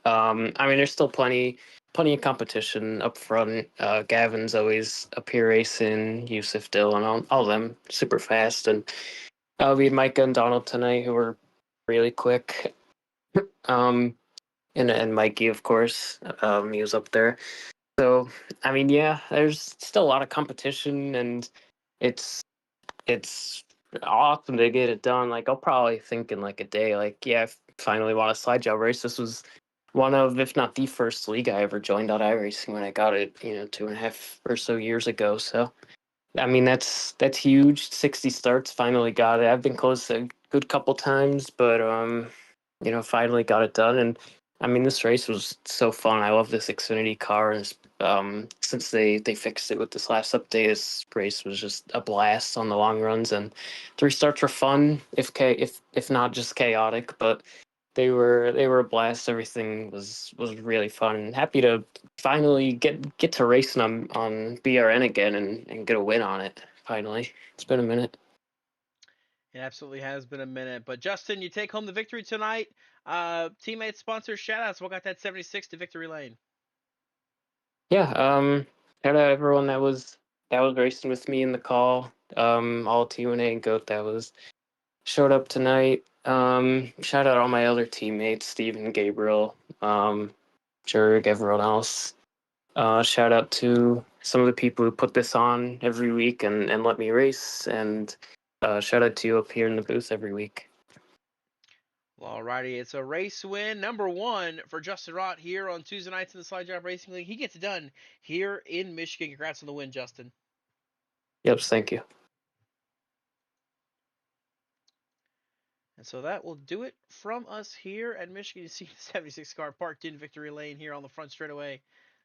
I mean, there's still plenty of competition up front. Gavin's always up here racing, Yusuf, Dylan, all of them super fast. And We had Micah and Donald tonight, who were really quick. And Mikey, of course, he was up there. So, I mean, yeah, there's still a lot of competition, and it's it's awesome to get it done. Like, I'll probably think in like a day, like, yeah, I finally want a slide job race. This was one of, if not the first league I ever joined on iRacing when I got it, 2.5 or so years ago. So, I mean, that's huge. 60 starts, finally got it. I've been close a good couple times, but finally got it done. And I mean, this race was so fun. I love this Xfinity car, and since they fixed it with this last update, this race was just a blast on the long runs. And 3 starts were fun, if not just chaotic, but they were a blast. Everything was really fun. And happy to finally get to racing on BRN again and get a win on it. Finally, it's been a minute. It absolutely has been a minute. But Justin, you take home the victory tonight. Teammates, sponsors, shoutouts. What got that 76 to victory lane? Yeah, shout out everyone that was racing with me in the call. All T1A and Goat that was showed up tonight. Shout out all my other teammates, Steven, Gabriel, Jurg, everyone else. Shout out to some of the people who put this on every week and let me race, and shout out to you up here in the booth every week. Well, alrighty, it's a race win number 1 for Justin Rott here on Tuesday nights in the Slide Job Racing League. He gets it done here in Michigan. Congrats on the win, Justin. Yep, thank you. And so that will do it from us here at Michigan. You see the 76 car parked in victory lane here on the front straightaway,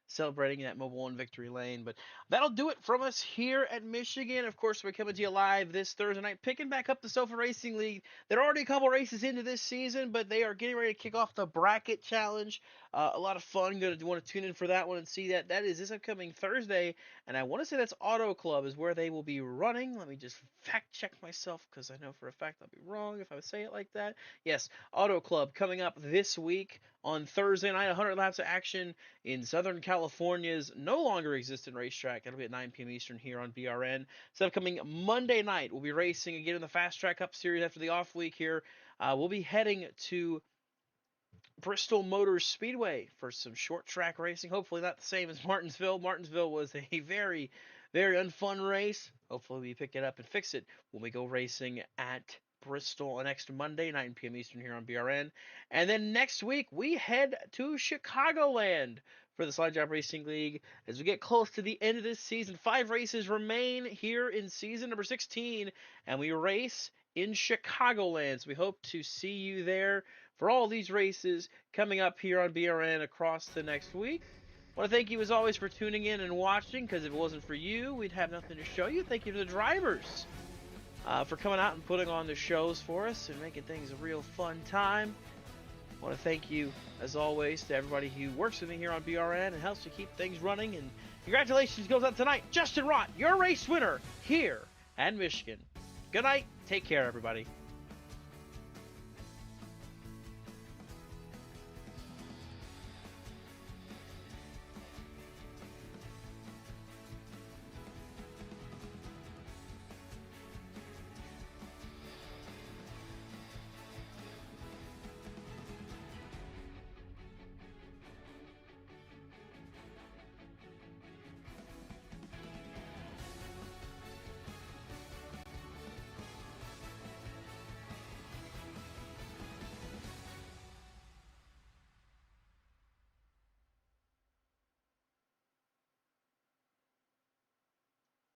celebrating that Mobile One victory lane. But that'll do it from us here at Michigan. Of course, we're coming to you live this Thursday night, picking back up the Sofa Racing League. There are already a couple races into this season, but they are getting ready to kick off the bracket challenge. A lot of fun. Going to want to tune in for that one and see that. That is this upcoming Thursday, and I want to say that's Auto Club is where they will be running. Let me just fact check myself because I know for a fact I'll be wrong if I say it like that. Yes, Auto Club coming up this week on Thursday night. 100 laps of action in Southern California's no longer existent racetrack. That'll be at 9 p.m. Eastern here on BRN. So upcoming Monday night, we'll be racing again in the Fast Track Cup Series after the off week here. We'll be heading to Bristol Motor Speedway for some short track racing. Hopefully not the same as Martinsville. Martinsville was a very, very unfun race. Hopefully we pick it up and fix it when we go racing at Bristol next Monday, 9 p.m. Eastern here on BRN. And then next week we head to Chicagoland for the Slide Job Racing League as we get close to the end of this season. 5 races remain here in season number 16, and we race in Chicagoland. So we hope to see you there for all these races coming up here on BRN across the next week. I want to thank you as always for tuning in and watching, because if it wasn't for you, we'd have nothing to show you. Thank you to the drivers for coming out and putting on the shows for us and making things a real fun time. I want to thank you, as always, to everybody who works with me here on BRN and helps to keep things running. And congratulations goes out tonight, Justin Rott, your race winner here at Michigan. Good night. Take care, everybody.